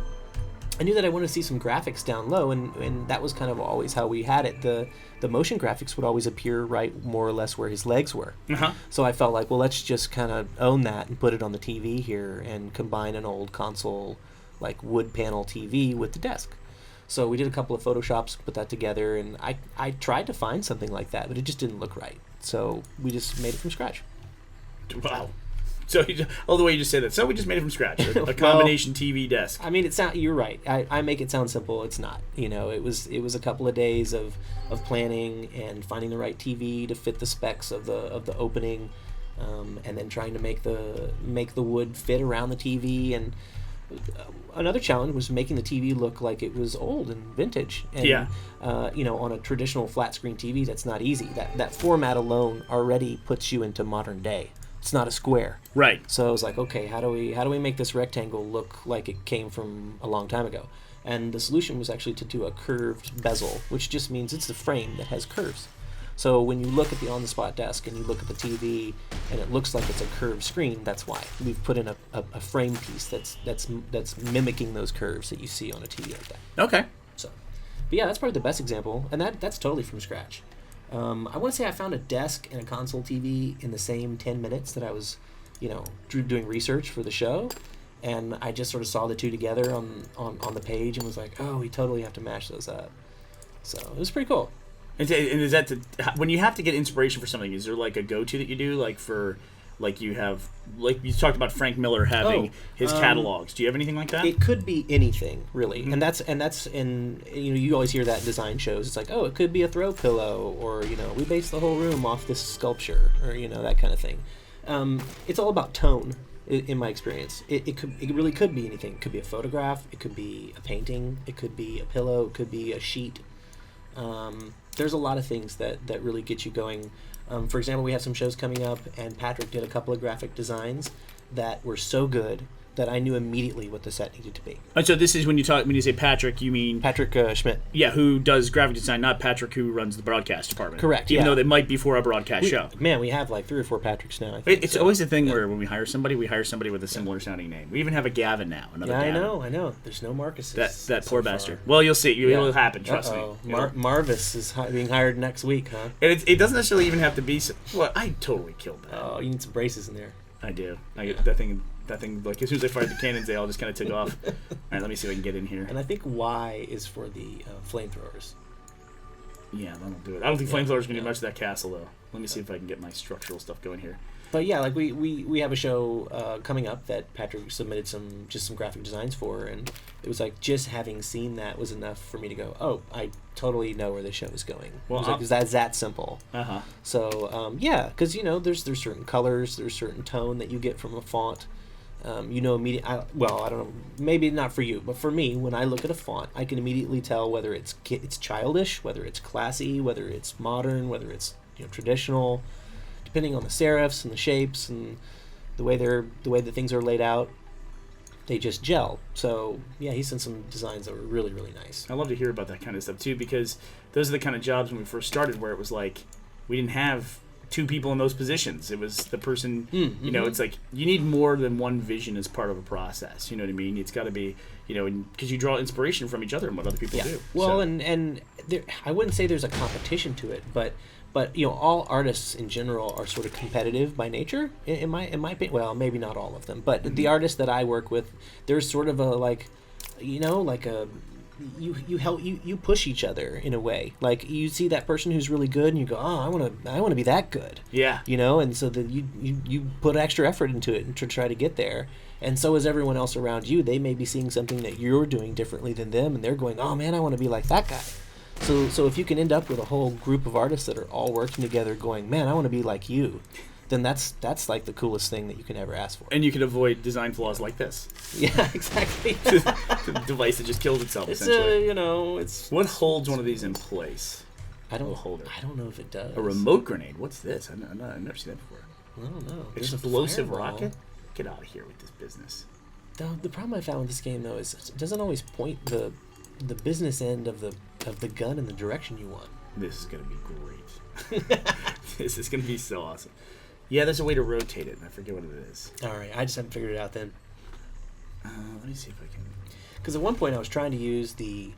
S3: some graphics down low, and that was kind of always how we had it. The motion graphics would always appear right more or less where his legs were. Uh-huh. So I felt like, well, let's just kind of own that and put it on the TV here and combine an old console, like wood panel TV with the desk. So we did a couple of Photoshops, put that together, and I tried to find something like that, but it just didn't look right. So we just made it from scratch.
S1: Wow. So the way you just said that. So we just made it from scratch. A combination TV desk.
S3: I mean, you're right. I make it sound simple. It's not. It was a couple of days of planning and finding the right TV to fit the specs of the opening, and then trying to make the wood fit around the TV. And another challenge was making the TV look like it was old and vintage. And, on a traditional flat screen TV, that's not easy. That format alone already puts you into modern day. It's not a square.
S1: Right.
S3: So I was like, okay, how do we make this rectangle look like it came from a long time ago? And the solution was actually to do a curved bezel, which just means it's a frame that has curves. So when you look at the on-the-spot desk and you look at the TV and it looks like it's a curved screen, that's why. We've put in a frame piece that's mimicking those curves that you see on a TV like that.
S1: Okay.
S3: So, but yeah, that's probably the best example, and that's totally from scratch. I want to say I found a desk and a console TV in the same 10 minutes that I was, doing research for the show, and I just sort of saw the two together on the page and was like, oh, we totally have to mash those up. So it was pretty cool.
S1: And is that when you have to get inspiration for something? Is there like a go-to that you do, like for Like you talked about Frank Miller having his catalogs. Do you have anything like that?
S3: It could be anything, really. And that's you always hear that in design shows. It's like, it could be a throw pillow, or we based the whole room off this sculpture, or that kind of thing. It's all about tone, in my experience. It really could be anything. It could be a photograph, it could be a painting, it could be a pillow, it could be a sheet. There's a lot of things that really get you going. For example, we have some shows coming up, and Patrick did a couple of graphic designs that were so good that I knew immediately what the set needed to be.
S1: And so this is when you say Patrick, you mean
S3: Patrick Schmidt.
S1: Yeah, who does graphic design, not Patrick who runs the broadcast department.
S3: Correct.
S1: Even though they might be for a broadcast show.
S3: Man, we have like 3 or 4 Patricks now. I think.
S1: It's always a thing where when we hire somebody with a similar sounding name. We even have a Gavin now. Another Gavin.
S3: I know. There's no Marcuses.
S1: That poor bastard. Well, you'll see. It'll happen. Trust me.
S3: Marvis is being hired next week, huh?
S1: And it doesn't necessarily even have to be. Well, I totally killed that.
S3: Oh, you need some braces in there.
S1: I do. I get that thing. Like as soon as I fired the cannons, they all just kind of took off. All right, let me see if I can get in here.
S3: And I think Y is for the flamethrowers.
S1: Yeah, that'll do it. I don't think flamethrowers can do much of that castle though. Let me see if I can get my structural stuff going here.
S3: But yeah, like we have a show coming up that Patrick submitted some graphic designs for, and it was like just having seen that was enough for me to go, oh, I totally know where the show is going. Well, because that's that simple. So because there's certain colors, there's certain tone that you get from a font. Immediately. I don't know. Maybe not for you, but for me, when I look at a font, I can immediately tell whether it's childish, whether it's classy, whether it's modern, whether it's traditional. Depending on the serifs and the shapes and the way that things are laid out, they just gel. So yeah, he sent some designs that were really, really nice.
S1: I love to hear about that kind of stuff too, because those are the kind of jobs when we first started where it was like we didn't have 2 people in those positions. It was the person, it's like you need more than one vision as part of a process. You know what I mean? It's got to be, because you draw inspiration from each other and what other people do.
S3: Well, so. and there, I wouldn't say there's a competition to it, but all artists in general are sort of competitive by nature. In my opinion, well, maybe not all of them, but the artists that I work with, there's sort of a you push each other in a way. Like you see that person who's really good, and you go, oh, I want to be that good.
S1: Yeah.
S3: And so that you put extra effort into it and to try to get there. And so is everyone else around you. They may be seeing something that you're doing differently than them, and they're going, oh man, I want to be like that guy. So if you can end up with a whole group of artists that are all working together going, man, I want to be like you, then that's like the coolest thing that you can ever ask for.
S1: And you can avoid design flaws like this.
S3: Yeah, exactly.
S1: The device that just kills itself, essentially.
S3: It's...
S1: What holds one of these in place?
S3: I don't know if it does.
S1: A remote grenade? What's this? I've never seen that before.
S3: I don't know.
S1: Explosive rocket? Get out of here with this business.
S3: The problem I found with this game, though, is it doesn't always point the business end of the gun in the direction you want.
S1: This is going to be great. This is going to be so awesome. Yeah, there's a way to rotate it, and I forget what it is.
S3: All right, I just haven't figured it out then.
S1: Let me see if I can.
S3: Because at one point I was trying to use the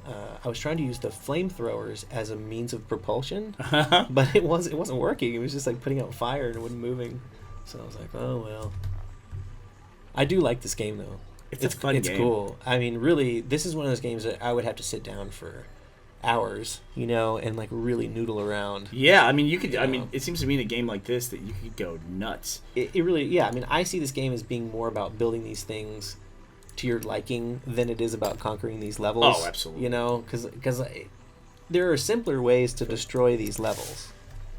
S3: flamethrowers as a means of propulsion, but it wasn't working. It was just like putting out fire and it wasn't moving. So I was like, oh well. I do like this game though.
S1: It's a fun game. It's
S3: cool. I mean, really, this is one of those games that I would have to sit down for hours, and like really noodle around.
S1: Yeah, I mean, you could. I mean, it seems to me in a game like this that you could go nuts.
S3: It really, yeah. I mean, I see this game as being more about building these things to your liking than it is about conquering these levels.
S1: Oh, absolutely.
S3: Because there are simpler ways to destroy these levels.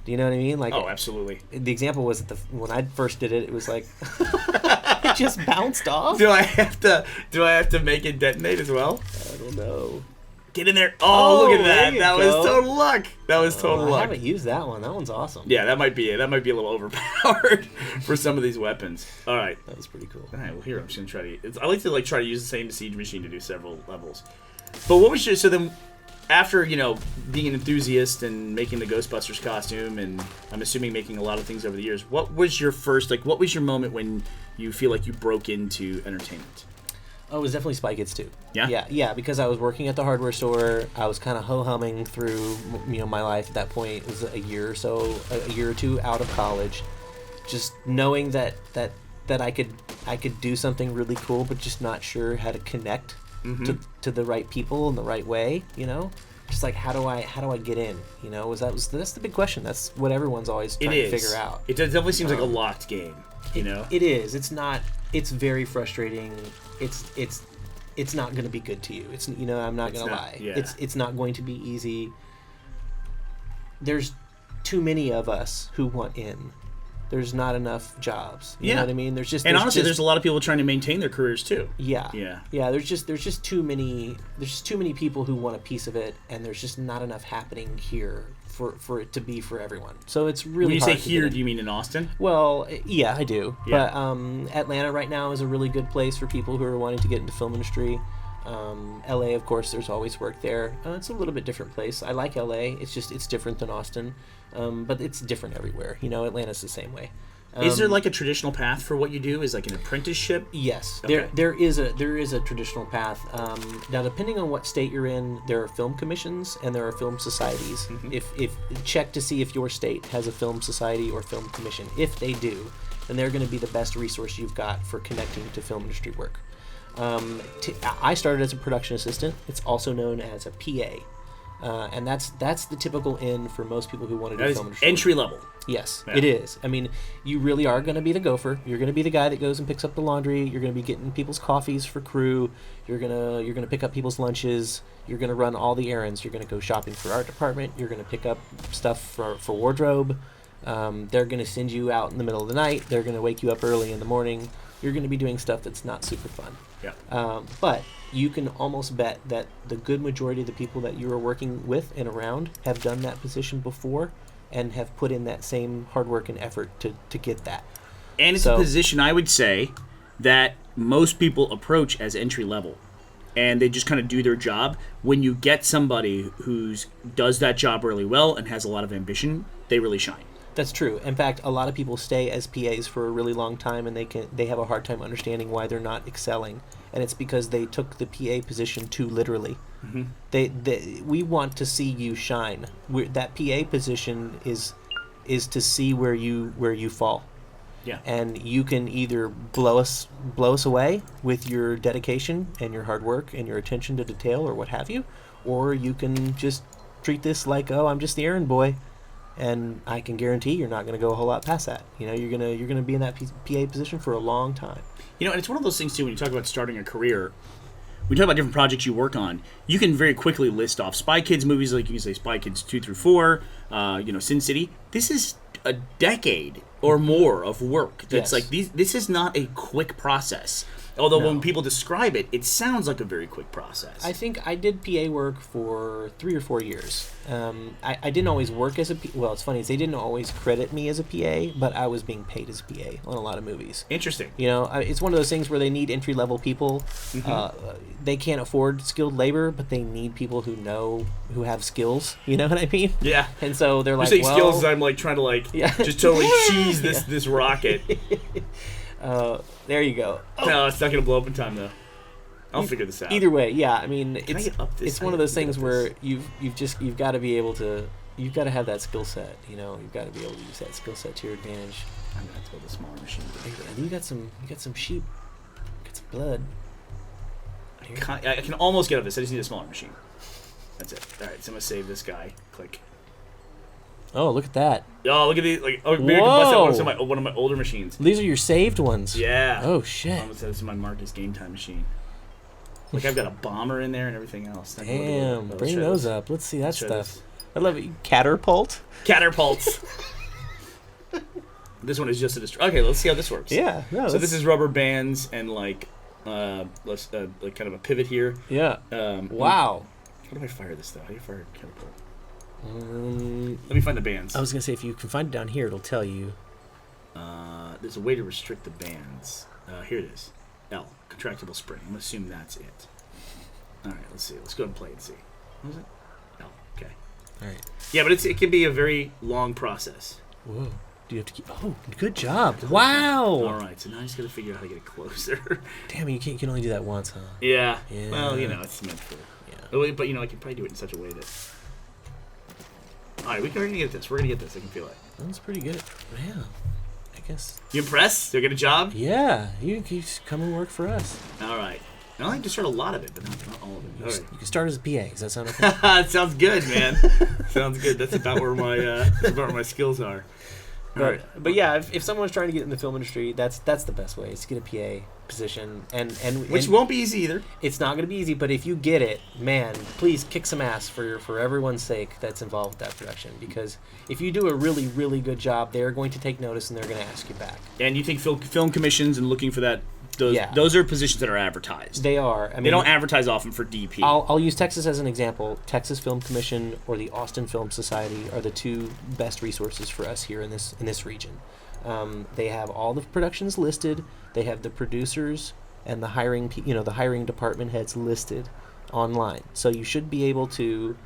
S3: Do you know what I mean? Like,
S1: oh, absolutely.
S3: The example was when I first did it, it was like it just bounced off.
S1: Do I have to make it detonate as well?
S3: I don't know.
S1: Get in there! Oh, look at that! That was total luck.
S3: I haven't used that one. That one's awesome.
S1: Yeah, that might be it. That might be a little overpowered for some of these weapons. All right,
S3: that was pretty cool.
S1: All right, well here I'm just gonna try to. I like to try to use the same siege machine to do several levels. But what was your so then? After, being an enthusiast and making the Ghostbusters costume, and I'm assuming making a lot of things over the years, what was your what was your moment when you feel like you broke into entertainment?
S3: Oh, it was definitely Spy Kids 2.
S1: Yeah?
S3: Yeah, because I was working at the hardware store. I was kind of ho-humming through, my life at that point. It was a year or two out of college. Just knowing that I could do something really cool, but just not sure how to connect to the right people in the right way, just like how do I get in? You know, that's the big question. That's what everyone's always trying to figure out.
S1: It definitely seems like a locked game. You know,
S3: it is. It's not. It's very frustrating. It's not going to be good to you. It's I'm not going to lie.
S1: Yeah.
S3: It's not going to be easy. There's too many of us who want in. There's not enough jobs. You know what I mean? There's
S1: honestly, there's a lot of people trying to maintain their careers too.
S3: Yeah. There's just too many. There's just too many people who want a piece of it, and there's just not enough happening here for it to be for everyone. So it's really.
S1: When you
S3: hard
S1: say here, do you mean in Austin?
S3: Well, yeah, I do.
S1: Yeah.
S3: But Atlanta right now is a really good place for people who are wanting to get into film industry. LA, of course, there's always work there. It's a little bit different place. I like LA. It's different than Austin, but it's different everywhere. You know, Atlanta's the same way.
S1: Is there like a traditional path for what you do? Is like an apprenticeship?
S3: Yes,
S1: Okay.
S3: there is a traditional path. Now, depending on what state you're in, there are film commissions and there are film societies.
S1: Mm-hmm.
S3: If check to see if your state has a film society or film commission. If they do, then they're going to be the best resource you've got for connecting to film industry work. I started as a production assistant. It's also known as a PA. And that's the typical in for most people who want to do film industry.
S1: Entry level.
S3: Yes,
S1: Yeah.
S3: it is. I mean, you really are going to be the gopher. You're going to be the guy that goes and picks up the laundry. You're going to be getting people's coffees for crew. You're gonna pick up people's lunches. You're going to run all the errands. You're going to go shopping for art department. You're going to pick up stuff for wardrobe. They're going to send you out in the middle of the night. They're going to wake you up early in the morning. You're going to be doing stuff that's not super fun.
S1: Yeah.
S3: But you can almost bet that the good majority of the people that you are working with and around have done that position before and have put in that same hard work and effort to get that.
S1: And it's a position, I would say, that most people approach as entry level. And they just kind of do their job. When you get somebody who does that job really well and has a lot of ambition, they really shine.
S3: That's true. In fact, a lot of people stay as PAs for a really long time, and they have a hard time understanding why they're not excelling, and it's because they took the PA position too literally. Mm-hmm. We want to see you shine. That PA position is to see where you fall.
S1: Yeah.
S3: And you can either blow us away with your dedication and your hard work and your attention to detail or what have you, or you can just treat this like, oh, I'm just the errand boy. And I can guarantee you're not going to go a whole lot past that. You know, you're gonna be in that PA position for a long time.
S1: You know, and it's one of those things too. When you talk about starting a career, when you talk about different projects you work on, you can very quickly list off Spy Kids movies, like you can say Spy Kids 2 through 4. Sin City. This is a decade or more of work. That's like this is not a quick process. Although when people describe it, it sounds like a very quick process.
S3: I think I did PA work for 3 or 4 years. I didn't always work as a PA. Well, it's funny. Is they didn't always credit me as a PA, but I was being paid as a PA on a lot of movies.
S1: Interesting.
S3: You know, it's one of those things where they need entry-level people. Mm-hmm. They can't afford skilled labor, but they need people who have skills. You know what I mean?
S1: Yeah.
S3: And so they're like,
S1: saying skills. I'm like trying to just totally cheese this rocket.
S3: There you go.
S1: No, it's not going to blow up in time, though. I'll figure this out.
S3: Either way, yeah. I mean, it's one of those things where you've got to be able to, you've got to have that skill set. You know, you've got to be able to use that skill set to your advantage.
S1: I'm going to have to build a smaller machine.
S3: You got some sheep. Got some blood.
S1: I can almost get up this. I just need a smaller machine. That's it. All right, so I'm going to save this guy. Click.
S3: Oh, look at that.
S1: Oh, look at these. Maybe I can bust out one of my older machines.
S3: These are your saved ones.
S1: Yeah.
S3: Oh, shit.
S1: I'm going to say this is my Marcus Game Time machine. Like, I've got a bomber in there and everything else.
S3: Damn. Bring those up. Let's see that stuff. I love it. Catapult?
S1: Catapults. This one is just a Okay, let's see how this works.
S3: Yeah. No,
S1: so this is rubber bands and, like kind of a pivot here.
S3: Yeah. Wow.
S1: How do I fire this, though? How do you fire a catapult? Let me find the bands.
S3: I was gonna say if you can find it down here, it'll tell you.
S1: There's a way to restrict the bands. Here it is. L, contractible spring. I'm gonna assume that's it. All right, let's see. Let's go and play and see. What was it? L. Okay.
S3: All right.
S1: Yeah, but it can be a very long process.
S3: Whoa. Do you have to keep? Oh, good job! Wow.
S1: All right, so now I just gotta figure out how to get it closer.
S3: Damn, you can only do that once, huh?
S1: Yeah.
S3: Yeah.
S1: Well, it's meant for. Yeah. But I can probably do it in such a way that. All right, we're gonna get this. We're gonna get this. I can feel it.
S3: That's pretty good. Yeah, I guess.
S1: You impressed? Did I get a job?
S3: Yeah, you come and work for us.
S1: All right. I like to start a lot of it, but not all of it. All right.
S2: You can start as a PA. Does that sound okay?
S1: It sounds good, man. Sounds good. That's about where my skills are.
S2: But yeah, if someone's trying to get in the film industry, that's the best way is to get a PA position, and
S1: which won't be easy either.
S2: It's not going to be easy, but if you get it, man, please kick some ass for everyone's sake that's involved with that production, because if you do a really, really good job, they're going to take notice and they're going to ask you back.
S1: And you think film commissions and looking for that, those are positions that are advertised.
S2: They are. I mean,
S1: they don't advertise often for DP.
S2: I'll use Texas as an example. Texas Film Commission or the Austin Film Society are the two best resources for us here in this region. They have all the productions listed. They have the producers and the hiring department heads listed online. So you should be able to,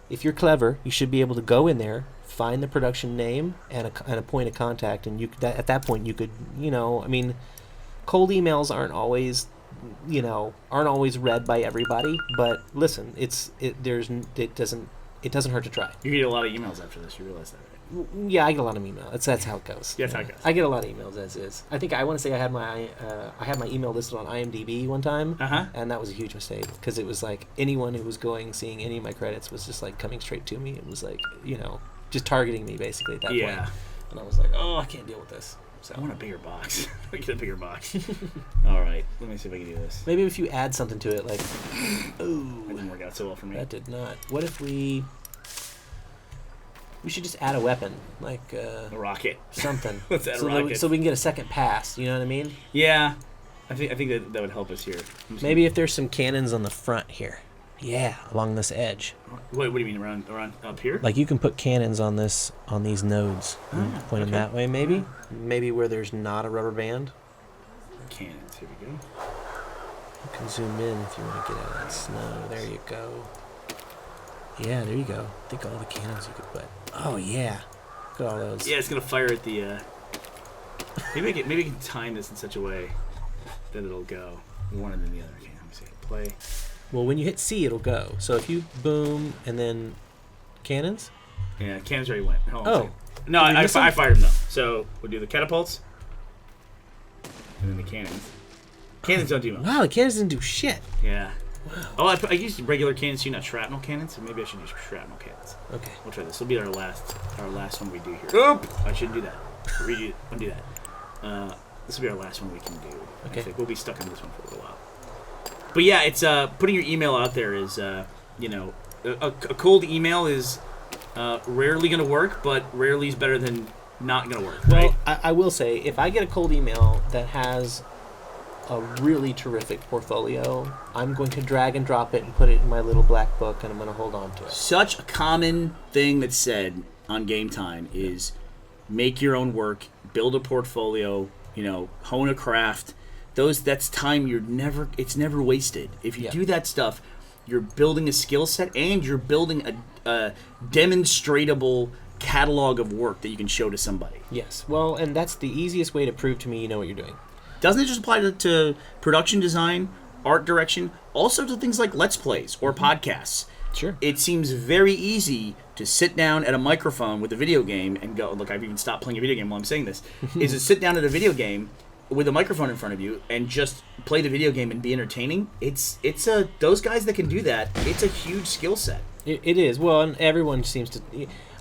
S2: if you're clever, you should be able to go in there, find the production name and a point of contact, and at that point you could, I mean, cold emails aren't always read by everybody. But listen, it doesn't hurt to try.
S1: You get a lot of emails after this. You realize that, right?
S2: Yeah, I get a lot of emails. That's how it goes.
S1: Yeah, that's how it goes.
S2: I get a lot of emails as is. I think I want to say I had my email listed on IMDb one time, and that was a huge mistake because it was like anyone who was seeing any of my credits was just like coming straight to me. It was like just targeting me basically at that point. And I was like, oh, I can't deal with this. So
S1: I want a bigger box. Let me get a bigger box. All right, let me see if I can do this.
S2: Maybe if you add something to it, like,
S1: ooh, that didn't work out so well for me.
S2: That did not. What if we should just add a weapon, like
S1: a rocket,
S2: something.
S1: Let's add a rocket,
S2: so we can get a second pass. You know what I mean?
S1: Yeah, I think that would help us here.
S2: Maybe if there's some cannons on the front here. Yeah, along this edge.
S1: What do you mean around up here?
S2: Like you can put cannons on these nodes. Point them that way, maybe. Yeah. Maybe where there's not a rubber band.
S1: Cannons. Here we go.
S2: You can zoom in if you want to get out of that snow. There you go. Yeah, there you go. Think of all the cannons you could put. Oh yeah, look at all those.
S1: Yeah, it's gonna fire at the. Maybe we can time this in such a way that it'll go one and then the other. Okay, let me see. Play.
S2: Well, when you hit C, it'll go. So if you boom and then cannons.
S1: Yeah, cannons already went. Oh no, I fired them though. So we'll do the catapults and then the cannons. Cannons don't do much.
S2: Wow, the cannons didn't do shit.
S1: Yeah. Wow. Oh, I used regular cannons too, not shrapnel cannons. So maybe I should use shrapnel cannons.
S2: Okay.
S1: We'll try this. This will be our last one we do here. Oop! I shouldn't do that. Don't do that. This will be our last one we can do.
S2: Okay.
S1: I think we'll be stuck in this one for a little while. But yeah, it's putting your email out there is a cold email is rarely going to work, but rarely is better than not going to work. Right?
S2: Well, I will say if I get a cold email that has a really terrific portfolio, I'm going to drag and drop it and put it in my little black book, and I'm going to hold on to it.
S1: Such a common thing that's said on Game Time is make your own work, build a portfolio, hone a craft. That's time it's never wasted. If you do that stuff, you're building a skill set and you're building a demonstratable catalog of work that you can show to somebody.
S2: Yes. Well, and that's the easiest way to prove to me you know what you're doing.
S1: Doesn't it just apply to production design, art direction, also to things like Let's Plays or podcasts?
S2: Sure.
S1: It seems very easy to sit down at a microphone with a video game and go, look, I've even stopped playing a video game while I'm saying this, is to sit down at a video game with a microphone in front of you and just play the video game and be entertaining. It's those guys that can do that, it's a huge skill set.
S2: It is. Well, and everyone seems to,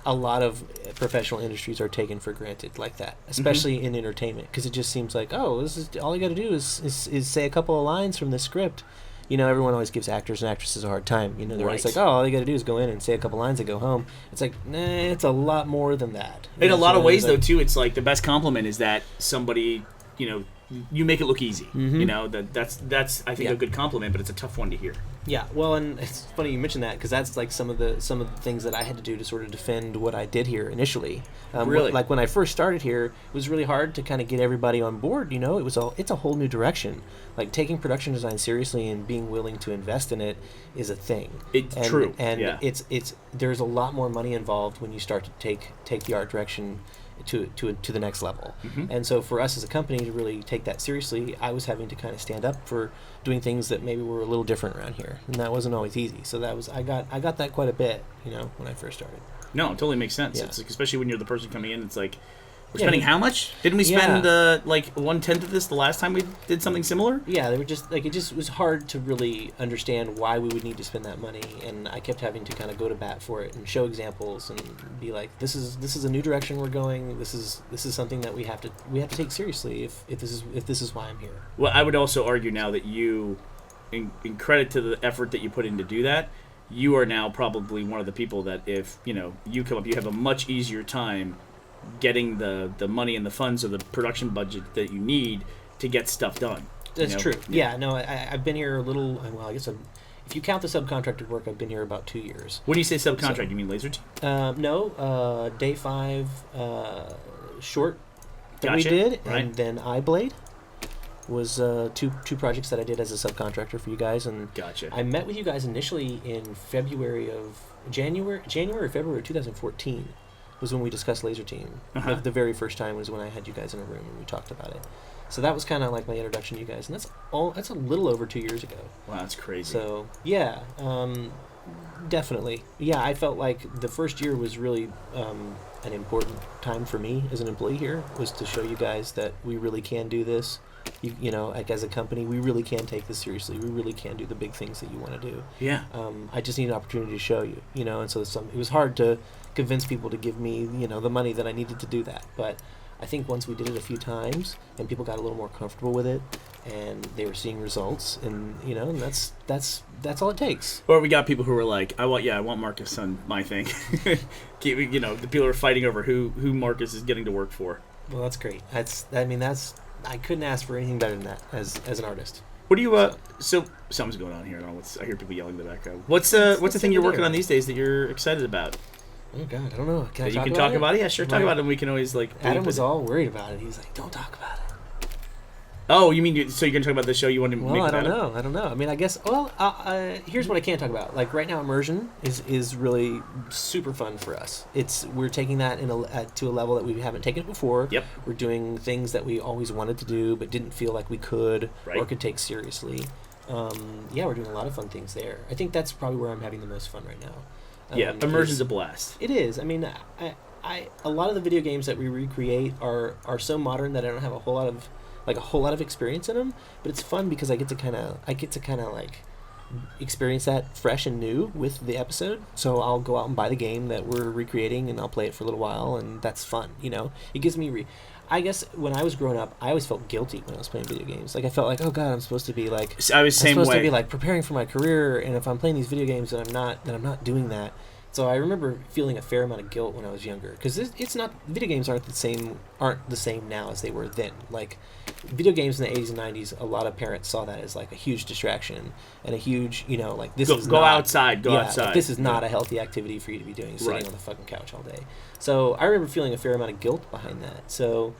S2: a lot of professional industries are taken for granted like that, especially in entertainment, because it just seems like, oh, this is all you got to do is say a couple of lines from the script. Everyone always gives actors and actresses a hard time. They're always like, oh, all you got to do is go in and say a couple lines and go home. It's like, nah, it's a lot more than that.
S1: In a lot of ways, though, too, it's like the best compliment is that somebody, you make it look easy. That's I think a good compliment, but it's a tough one to hear.
S2: Yeah, well, and it's funny you mention that because that's like some of the things that I had to do to sort of defend what I did here initially.
S1: Really,
S2: like when I first started here, it was really hard to kind of get everybody on board. It's a whole new direction. Like taking production design seriously and being willing to invest in it is a thing.
S1: True,
S2: and
S1: yeah.
S2: it's there's a lot more money involved when you start to take the art direction to the next level. And so for us as a company to really take that seriously, I was having to kind of stand up for doing things that maybe were a little different around here, and that wasn't always easy. So I got that quite a bit, when I first started.
S1: No, it totally makes sense.
S2: Yeah.
S1: It's like, especially when you're the person coming in, it's like We're spending how much? Didn't we spend like 1/10 of this the last time we did something similar?
S3: Yeah, they were just like, it just was hard to really understand why we would need to spend that money, and I kept having to kind of go to bat for it and show examples and be like, this is a new direction we're going. This is something that we have to take seriously if this is why I'm here.
S1: Well, I would also argue now that you, in credit to the effort that you put in to do that, you are now probably one of the people that if you come up, you have a much easier time getting the money and the funds or the production budget that you need to get stuff done.
S3: That's true. Yeah, no, I've been here a little. Well, I guess if you count the subcontracted work, I've been here about 2 years.
S1: When you say subcontract, you mean Laser Teeth?
S3: No, Day 5 short that we
S1: Gotcha.
S3: did,
S1: Right.
S3: and then iBlade was two projects that I did as a subcontractor for you guys, and
S1: Gotcha.
S3: I met with you guys initially in January or February 2014 was when we discussed Laser Team.
S1: Uh-huh.
S3: The very first time was when I had you guys in a room and we talked about it. So that was kind of like my introduction to you guys, and that's a little over 2 years ago.
S1: Wow, that's crazy.
S3: So yeah, definitely. Yeah, I felt like the first year was really an important time for me as an employee here, was to show you guys that we really can do this. You know, like as a company, we really can take this seriously. We really can do the big things that you want to do.
S1: Yeah.
S3: I just need an opportunity to show you, and so it was hard to convince people to give me, the money that I needed to do that. But I think once we did it a few times and people got a little more comfortable with it and they were seeing results, and and that's all it takes.
S1: Or we got people who were like, I want Marcus on my thing. The people are fighting over who Marcus is getting to work for.
S3: Well, that's great. I couldn't ask for anything better than that as an artist.
S1: What do you so something's going on here. I hear people yelling in the background. What's the thing you're working on these days that you're excited about?
S3: Oh God, I don't know. Can I
S1: you can talk about it? Yeah, sure. Talk about it. And we can always
S3: Adam was all worried about it. He was like, "Don't talk about it."
S1: Oh, you mean so you're gonna talk about the show you want to make?
S3: Well, I don't know. I mean, I guess. Well, here's what I can talk about. Like right now, immersion is really super fun for us. We're taking that to a level that we haven't taken it before.
S1: Yep.
S3: We're doing things that we always wanted to do but didn't feel like we could or could take seriously. We're doing a lot of fun things there. I think that's probably where I'm having the most fun right now.
S1: Yeah, immersion's a blast.
S3: It is. I mean, a lot of the video games that we recreate are so modern that I don't have a whole lot of experience in them. But it's fun because I get to kind of like experience that fresh and new with the episode. So I'll go out and buy the game that we're recreating and I'll play it for a little while, and that's fun. It gives me. I guess when I was growing up, I always felt guilty when I was playing video games. Like I felt like, oh God, I'm supposed to be like,
S1: I'm supposed
S3: to be like preparing for my career, and if I'm playing these video games, then I'm not doing that. So I remember feeling a fair amount of guilt when I was younger, because it's not, video games aren't the same now as they were then. Like video games in the 80s and 90s, a lot of parents saw that as like a huge distraction and a huge, like this is
S1: go
S3: not,
S1: outside.
S3: Like, this is not a healthy activity for you to be doing, sitting on the fucking couch all day. So I remember feeling a fair amount of guilt behind that. So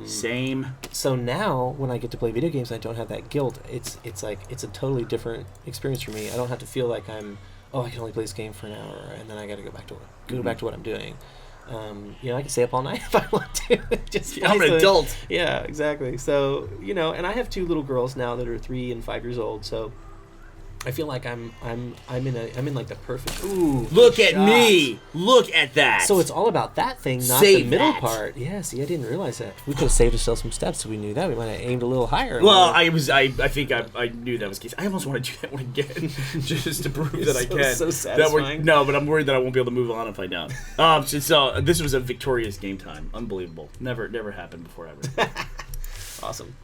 S1: same.
S3: So now when I get to play video games and I don't have that guilt, it's a totally different experience for me. I don't have to feel like I can only play this game for an hour and then I got to go back to what I'm doing. I can stay up all night if I want to.
S1: I'm an adult.
S3: Yeah, exactly. So and I have 2 little girls now that are 3 and 5 years old. So I feel like I'm in like the perfect. Ooh!
S1: Look at me! Look at that!
S3: So it's all about that thing, not the middle part. Yeah. See, I didn't realize that. We could have saved ourselves some steps if we knew that. We might have aimed a little higher.
S1: Well, I think I knew that was the case. I almost want to do that one again, just to prove that I can.
S3: So satisfying.
S1: No, but I'm worried that I won't be able to move on if I don't. So this was a victorious game time. Unbelievable. Never happened before ever.
S3: Awesome.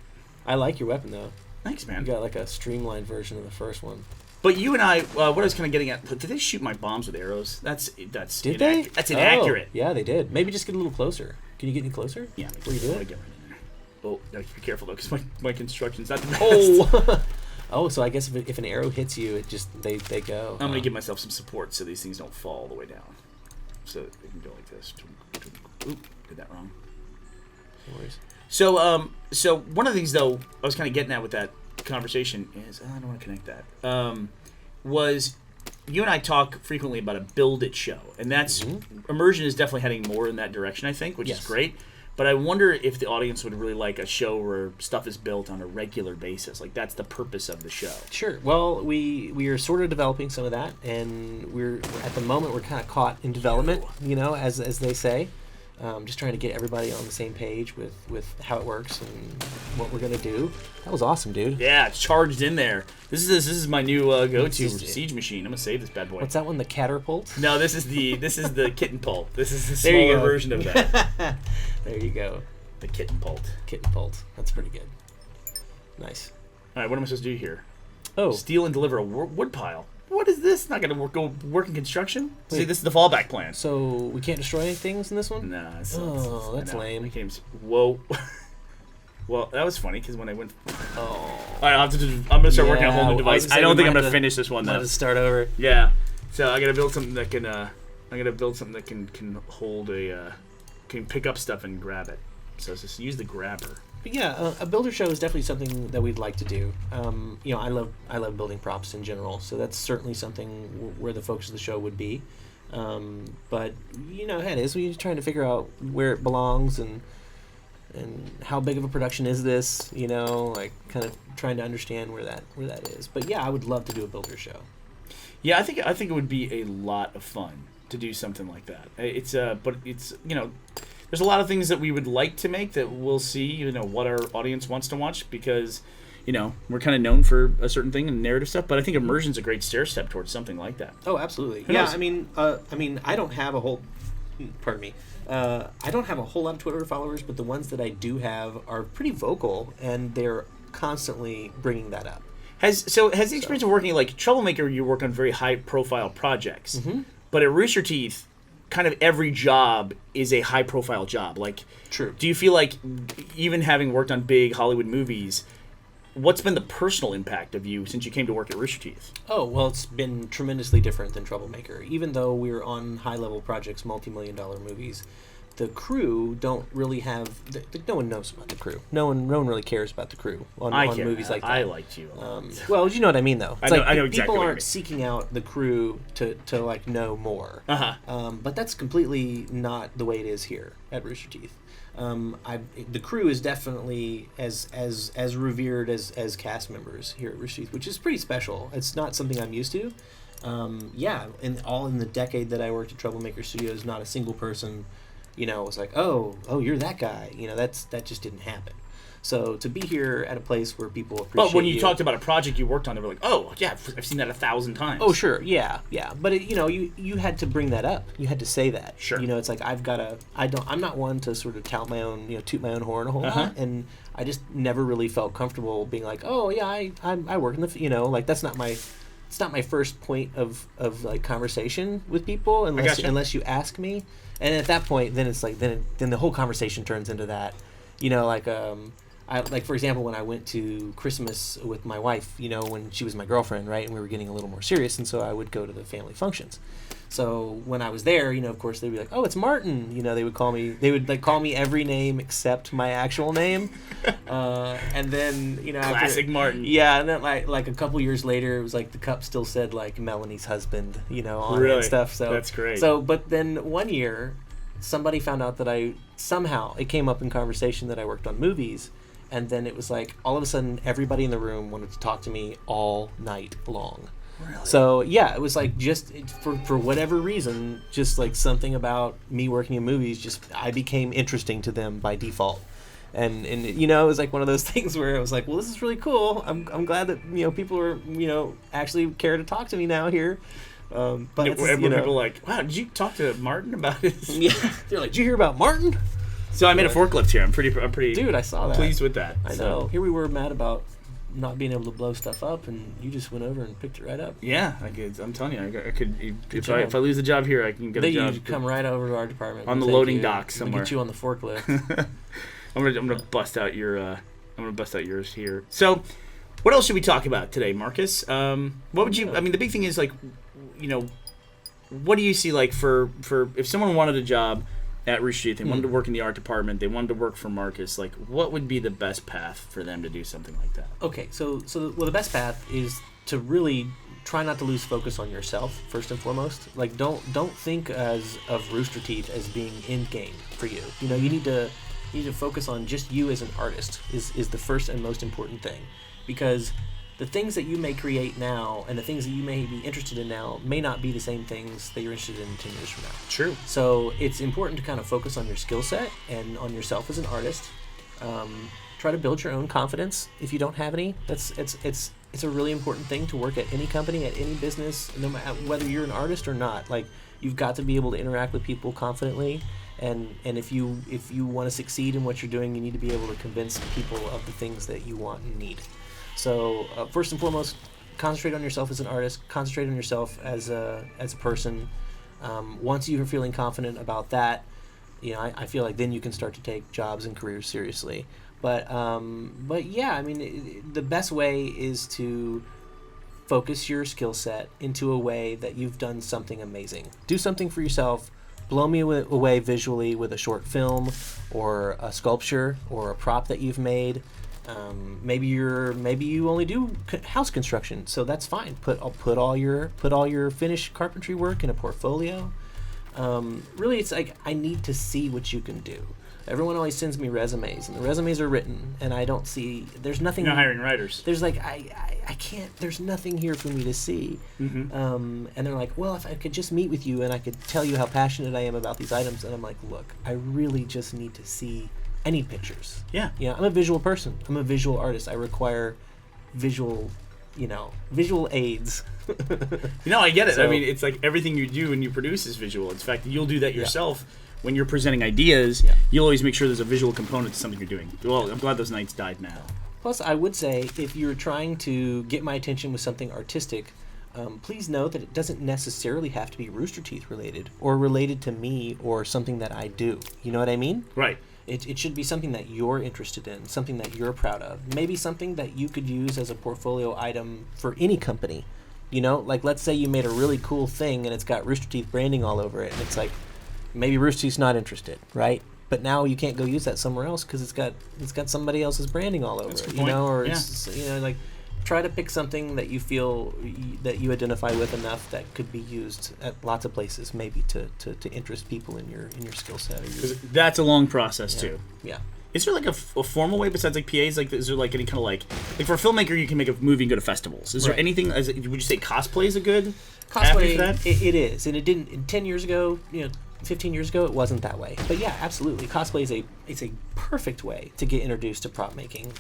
S3: I like your weapon though.
S1: Thanks, man.
S3: You got like a streamlined version of the first one.
S1: But you and I, what I was kind of getting at, did they shoot my bombs with arrows?
S3: Did they?
S1: That's inaccurate.
S3: Yeah, they did. Maybe just get a little closer. Can you get any closer?
S1: Yeah.
S3: Where you do it?
S1: Get right in there. Oh, be careful though, because my construction's not the best.
S3: Oh, so I guess if an arrow hits you, it just they go.
S1: I'm gonna give myself some support so these things don't fall all the way down. So they can go like this. Oop, did that wrong.
S3: No worries.
S1: So one of the things though I was kind of getting at with that conversation is I don't want to connect that. Was you and I talk frequently about a build it show, and that's immersion is definitely heading more in that direction, I think, which is great. But I wonder if the audience would really like a show where stuff is built on a regular basis. Like that's the purpose of the show.
S3: Sure. Well, we are sort of developing some of that, and we're at the moment we're kind of caught in development, as they say. just trying to get everybody on the same page with how it works and what we're gonna do. That was awesome, dude.
S1: Yeah, it's charged in there. This is my new go-to siege machine. I'm gonna save this bad boy.
S3: What's that one? The catapult?
S1: No, this is the kitten pult. This is the smaller version of that.
S3: There you go.
S1: The kitten pult.
S3: Kitten pult. That's pretty good. Nice.
S1: All right, what am I supposed to do here?
S3: Oh,
S1: Steal and deliver a wood pile. What is this? Not gonna work in construction?
S3: Wait.
S1: See, this is the fallback plan.
S3: so we can't destroy any things in this one?
S1: Nah,
S3: That's
S1: I know.
S3: lame.
S1: I can't even, whoa. Well, that was funny because when I went.
S3: Oh.
S1: All right, I'm gonna start working on a whole new device. I don't think I'm gonna finish this one though.
S3: Let's start over.
S1: Yeah. So I gotta build something that can. Can hold can pick up stuff and grab it. So it's just use the grabber.
S3: But yeah, a builder show is definitely something that we'd like to do. I love building props in general, so that's certainly something where the focus of the show would be. But it is. We're trying to figure out where it belongs and how big of a production is this. Like kind of trying to understand where that is. But yeah, I would love to do a builder show. Yeah,
S1: I think it would be a lot of fun to do something like that. But it's there's a lot of things that we would like to make that we'll see, what our audience wants to watch because, we're kind of known for a certain thing and narrative stuff. But I think immersion's a great stair step towards something like that.
S3: Oh, absolutely.
S1: Who knows?
S3: I mean, I don't have a whole. Pardon me. I don't have a whole lot of Twitter followers, but the ones that I do have are pretty vocal, and they're constantly bringing that up.
S1: Has the experience of working like Troublemaker? You work on very high profile projects, but at Rooster Teeth, kind of every job is a high profile job. Like,
S3: true.
S1: Do you feel like even having worked on big Hollywood movies, what's been the personal impact of you since you came to work at Rooster Teeth? Oh,
S3: well, it's been tremendously different than Troublemaker. Even though we're on high level projects, multi-million-dollar movies, the crew don't really have. No one knows about the crew. No one really cares about the crew on movies like that.
S1: I liked you.
S3: Well, you know what I mean, though. It's
S1: I know exactly
S3: people
S1: what you
S3: aren't
S1: mean.
S3: seeking out the crew to like know more. But that's completely not the way it is here at Rooster Teeth. The crew is definitely as revered as cast members here at Rooster Teeth, which is pretty special. It's not something I'm used to. In the decade that I worked at Troublemaker Studios, not a single person was like, oh, you're that guy. That just didn't happen. So to be here at a place where people appreciate
S1: But when you talked about a project you worked on, they were like, oh, yeah, I've seen that 1,000 times.
S3: Oh, sure, yeah. But you had to bring that up. You had to say that.
S1: Sure.
S3: It's like I'm not one to sort of tout my own, toot my own horn a whole lot, and I just never really felt comfortable being like, oh yeah, I work in the, like that's not my. It's not my first point of like conversation with people unless you ask me, and at that point then it's like then the whole conversation turns into that, for example when I went to Christmas with my wife, when she was my girlfriend, right, and we were getting a little more serious, and so I would go to the family functions. So when I was there, of course they'd be like, "Oh, it's Martin." They would call me every name except my actual name, and then
S1: classic Martin.
S3: Yeah, and then like a couple years later, it was like the cup still said like Melanie's husband, on it
S1: really?
S3: and stuff. So
S1: that's great.
S3: So, but then one year, somebody found out that it came up in conversation that I worked on movies, and then it was like all of a sudden everybody in the room wanted to talk to me all night long.
S1: Really?
S3: So yeah, it was like just for whatever reason, just like something about me working in movies, I became interesting to them by default, and it was like one of those things where I was like, well, this is really cool. I'm glad that people are actually care to talk to me now here. But
S1: people like, wow, did you talk to Martin about this?
S3: Yeah, they're like, did you hear about Martin?
S1: So I made a forklift here. I'm pretty.
S3: Dude, I saw that.
S1: Pleased with that.
S3: I know. Here we were mad about not being able to blow stuff up, and you just went over and picked it right up.
S1: Yeah, I'm telling you, I could. If I lose a job here, I can get a job.
S3: You come right over to our department
S1: on the loading dock somewhere.
S3: We'll get you on the forklift.
S1: I'm gonna bust out yours here. So, what else should we talk about today, Marcus? What would you? I mean, the big thing is like, what do you see like for if someone wanted a job at Rooster Teeth, they wanted to work in the art department, they wanted to work for Marcus, like what would be the best path for them to do something like that?
S3: Okay, so the best path is to really try not to lose focus on yourself first and foremost. Like don't think of Rooster Teeth as being end game for you. You need to focus on just you as an artist is the first and most important thing, because the things that you may create now and the things that you may be interested in now may not be the same things that you're interested in 10 years from now.
S1: True.
S3: So it's important to kind of focus on your skill set and on yourself as an artist. Try to build your own confidence if you don't have any. It's a really important thing to work at any company, at any business, no matter whether you're an artist or not. Like, you've got to be able to interact with people confidently, and if you want to succeed in what you're doing, you need to be able to convince people of the things that you want and need. So first and foremost, concentrate on yourself as an artist. Concentrate on yourself as a person. Once you're feeling confident about that, I feel like then you can start to take jobs and careers seriously. But yeah, I mean, the best way is to focus your skill set into a way that you've done something amazing. Do something for yourself. Blow me away visually with a short film or a sculpture or a prop that you've made. Maybe you only do house construction, so that's fine. Put all your finished carpentry work in a portfolio. Really, it's like, I need to see what you can do. Everyone always sends me resumes, and the resumes are written, and I don't see. There's nothing.
S1: You're not hiring writers.
S3: There's like I can't. There's nothing here for me to see. And they're like, well, if I could just meet with you and I could tell you how passionate I am about these items, and I'm like, look, I really just need to see. I need pictures.
S1: Yeah.
S3: I'm a visual person. I'm a visual artist. I require visual aids.
S1: I get it. So, I mean, it's like everything you do and you produce is visual. In fact, you'll do that yourself. When you're presenting ideas, you'll always make sure there's a visual component to something you're doing. Well, I'm glad those nights died now.
S3: Plus, I would say, if you're trying to get my attention with something artistic, please know that it doesn't necessarily have to be Rooster Teeth related or related to me or something that I do. You know what I mean?
S1: Right.
S3: It should be something that you're interested in, something that you're proud of. Maybe something that you could use as a portfolio item for any company. Like, let's say you made a really cool thing and it's got Rooster Teeth branding all over it, and it's like, maybe Rooster Teeth's not interested, right? But now you can't go use that somewhere else because it's got somebody else's branding all over it, or it's, like, try to pick something that you feel that you identify with enough that could be used at lots of places, maybe to interest people in your skill set.
S1: That's a long process too.
S3: Yeah.
S1: Is there like a formal way besides like PAs? Like, is there like any kind of like for a filmmaker, you can make a movie and go to festivals? Is there anything? Would you say cosplay is a good avenue for that?
S3: It is, and it didn't 10 years ago. 15 years ago, it wasn't that way. But yeah, absolutely, cosplay is a perfect way to get introduced to prop making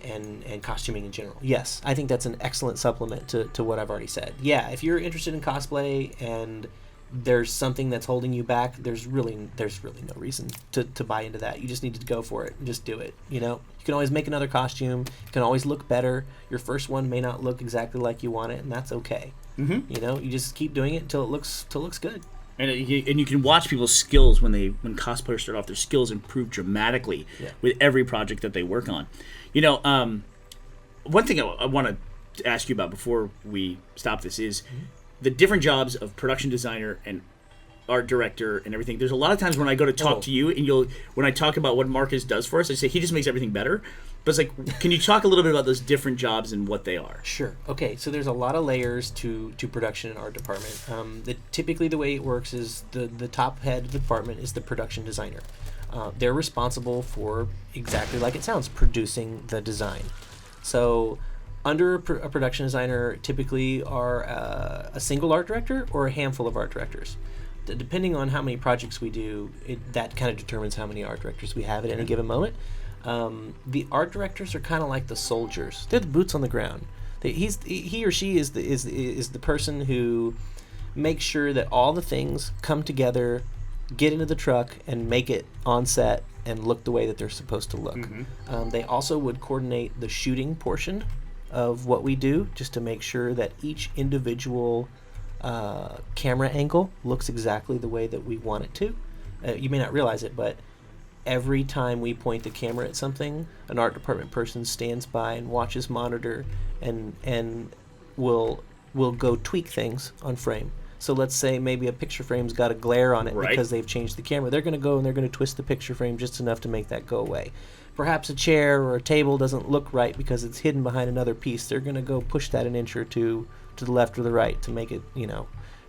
S3: and costuming in general. Yes, I think that's an excellent supplement to what I've already said. Yeah, if you're interested in cosplay and there's something that's holding you back, there's really no reason to buy into that. You just need to go for it and just do it. You can always make another costume. You can always look better. Your first one may not look exactly like you want it, and that's okay. You just keep doing it until it looks good.
S1: And you can watch people's skills when cosplayers start off. Their skills improve dramatically with every project that they work on. One thing I want to ask you about before we stop this is the different jobs of production designer and art director and everything. There's a lot of times when I go to talk to you, and when I talk about what Marcus does for us, I say he just makes everything better. But it's like, can you talk a little bit about those different jobs and what they are?
S3: Sure. Okay, so there's a lot of layers to production and art department. Typically the way it works is the top head of the department is the production designer. They're responsible for, exactly like it sounds, producing the design. So under a production designer typically are a single art director or a handful of art directors. Depending on how many projects we do, that kind of determines how many art directors we have at any given moment. The art directors are kind of like the soldiers. They're the boots on the ground. He or she is the person who makes sure that all the things come together, get into the truck, and make it on set and look the way that they're supposed to look. They also would coordinate the shooting portion of what we do, just to make sure that each individual camera angle looks exactly the way that we want it to. You may not realize it, but every time we point the camera at something, an art department person stands by and watches monitor and will go tweak things on frame. So let's say maybe a picture frame's got a glare on it because they've changed the camera. They're going to go and they're going to twist the picture frame just enough to make that go away. Perhaps a chair or a table doesn't look right because it's hidden behind another piece. They're going to go push that an inch or two to the left or the right to make it,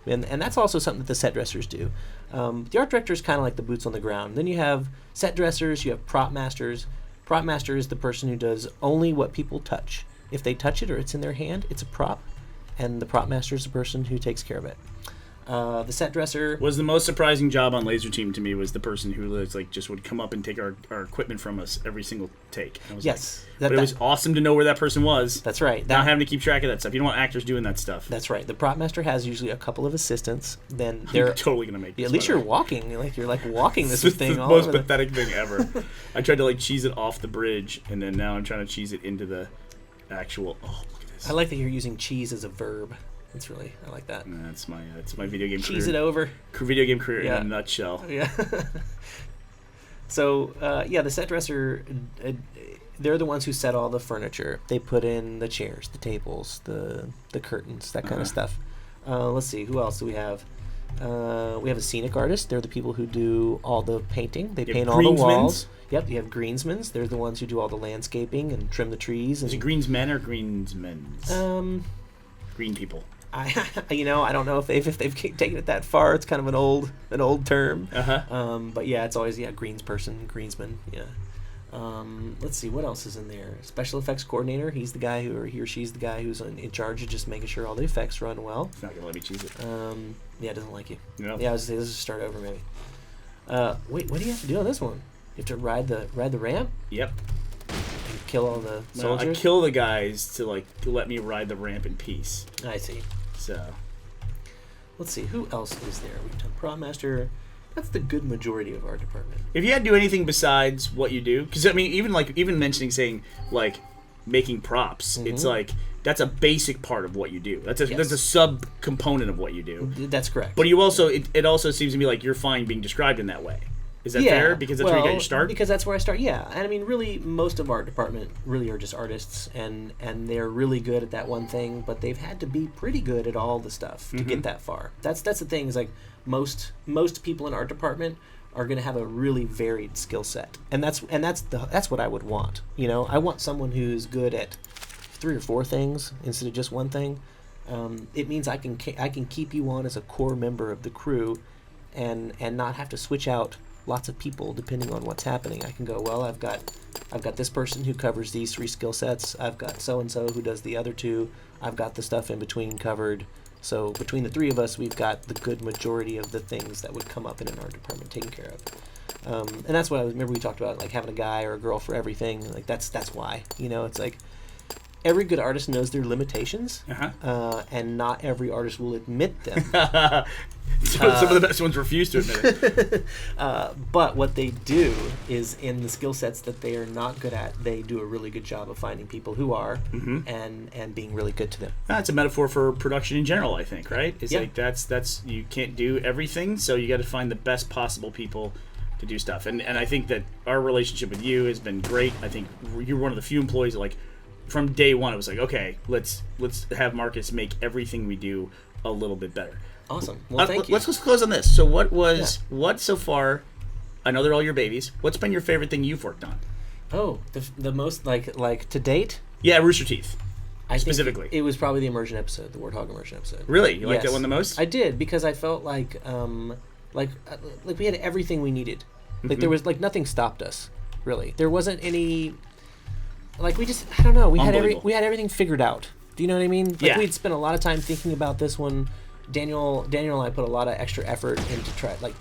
S3: And that's also something that the set dressers do. The art director is kind of like the boots on the ground. Then you have set dressers, you have prop masters. Prop master is the person who does only what people touch. If they touch it or it's in their hand, it's a prop, and the prop master is the person who takes care of it. The set dresser
S1: was the most surprising job on Laser Team to me. Was the person who was like just would come up and take our equipment from us every single take. I was
S3: yes,
S1: like, it was awesome to know where that person was.
S3: That's right.
S1: Not having to keep track of that stuff. You don't want actors doing that stuff.
S3: That's right. The prop master has usually a couple of assistants. Then they're
S1: totally gonna make.
S3: At least you're walking. You're like walking this thing.
S1: The most pathetic thing ever. I tried to like cheese it off the bridge, and then now I'm trying to cheese it into the actual. Oh, look at this.
S3: I like that you're using cheese as a verb. I like that.
S1: That's my video game career.
S3: Cheese it over.
S1: Video game career in a nutshell.
S3: Yeah. So, the set dresser, they're the ones who set all the furniture. They put in the chairs, the tables, the curtains, that kind of stuff. Let's see, who else do we have? We have a scenic artist. They're the people who do all the painting. They paint all the walls. Yep, you have greensmans. They're the ones who do all the landscaping and trim the trees.
S1: Is it greensmen or greensmen's? Green people.
S3: I don't know if they've taken it that far. It's kind of an old term. But yeah, it's always greensman. Yeah. Let's see what else is in there. Special effects coordinator. He's the guy he or she's the guy who's in charge of just making sure all the effects run well.
S1: It's not gonna let me choose it.
S3: Yeah, it doesn't like you.
S1: No.
S3: Yeah, I was gonna say let's just start over maybe. Wait, what do you have to do on this one? You have to ride the ramp.
S1: Yep.
S3: And kill all the soldiers.
S1: I kill the guys to like let me ride the ramp in peace.
S3: I see.
S1: So,
S3: let's see, who else is there? We've done Prop Master. That's the good majority of our department.
S1: If you had to do anything besides what you do, because I mean, even mentioning saying like making props, it's like that's a basic part of what you do. That's a sub component of what you do.
S3: That's correct.
S1: But you also it also seems to me like you're fine being described in that way. Is that fair? Because that's where you get your start?
S3: Because that's where I start, yeah. And I mean, really, most of our department really are just artists, and they're really good at that one thing, but they've had to be pretty good at all the stuff to get that far. That's the thing, is like most people in our department are going to have a really varied skill set. And that's what I would want. I want someone who's good at 3 or 4 things instead of just one thing. It means I can keep you on as a core member of the crew and not have to switch out lots of people depending on what's happening. I can go, well, I've got this person who covers these 3 skill sets. I've got so and so who does the other 2. I've got the stuff in between covered. So between the 3 of us, we've got the good majority of the things that would come up in our department taken care of. And that's what I remember we talked about, like having a guy or a girl for everything. Like that's why. It's like every good artist knows their limitations, and not every artist will admit them.
S1: Some of the best ones refuse to admit it.
S3: But what they do is, in the skill sets that they are not good at, they do a really good job of finding people who are and being really good to them.
S1: That's a metaphor for production in general, I think, right? It's like that's you can't do everything, so you got to find the best possible people to do stuff. And I think that our relationship with you has been great. I think you're one of the few employees that, like, from day one, it was like, okay, let's have Marcus make everything we do a little bit better.
S3: Awesome. Well, thank you.
S1: Let's close on this. So what so far, I know they're all your babies, what's been your favorite thing you've worked on?
S3: Oh, the most, like to date?
S1: Yeah, Rooster Teeth.
S3: Specifically. It was probably the immersion episode, the Warthog immersion episode.
S1: Really? You liked that one the most?
S3: I did, because I felt like we had everything we needed. Like there was, like, nothing stopped us, really. There wasn't any, like, we just, I don't know, we had everything figured out. Do you know what I mean? Like, we'd spent a lot of time thinking about this one. Daniel and I put a lot of extra effort into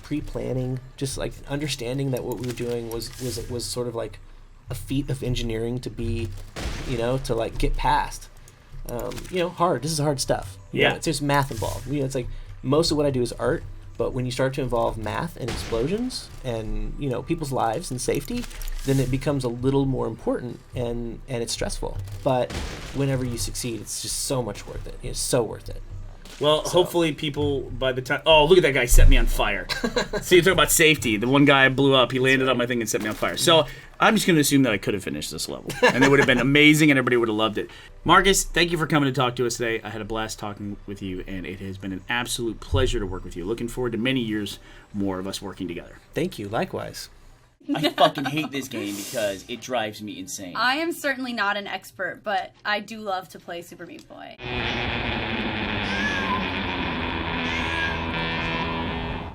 S3: pre-planning, just like understanding that what we were doing was sort of like a feat of engineering to be, to like get past. Hard. This is hard stuff. It's just math involved. It's like most of what I do is art, but when you start to involve math and explosions and people's lives and safety, then it becomes a little more important and it's stressful. But whenever you succeed, it's just so much worth it. It's so worth it.
S1: Well, hopefully people, by the time... Oh, look at that guy, set me on fire. See, you're talking about safety. The one guy blew up. He landed on my thing and set me on fire. So I'm just going to assume that I could have finished this level. And it would have been amazing, and everybody would have loved it. Marcus, thank you for coming to talk to us today. I had a blast talking with you, and it has been an absolute pleasure to work with you. Looking forward to many years more of us working together.
S3: Thank you. Likewise.
S4: I fucking hate this game because it drives me insane.
S5: I am certainly not an expert, but I do love to play Super Meat Boy.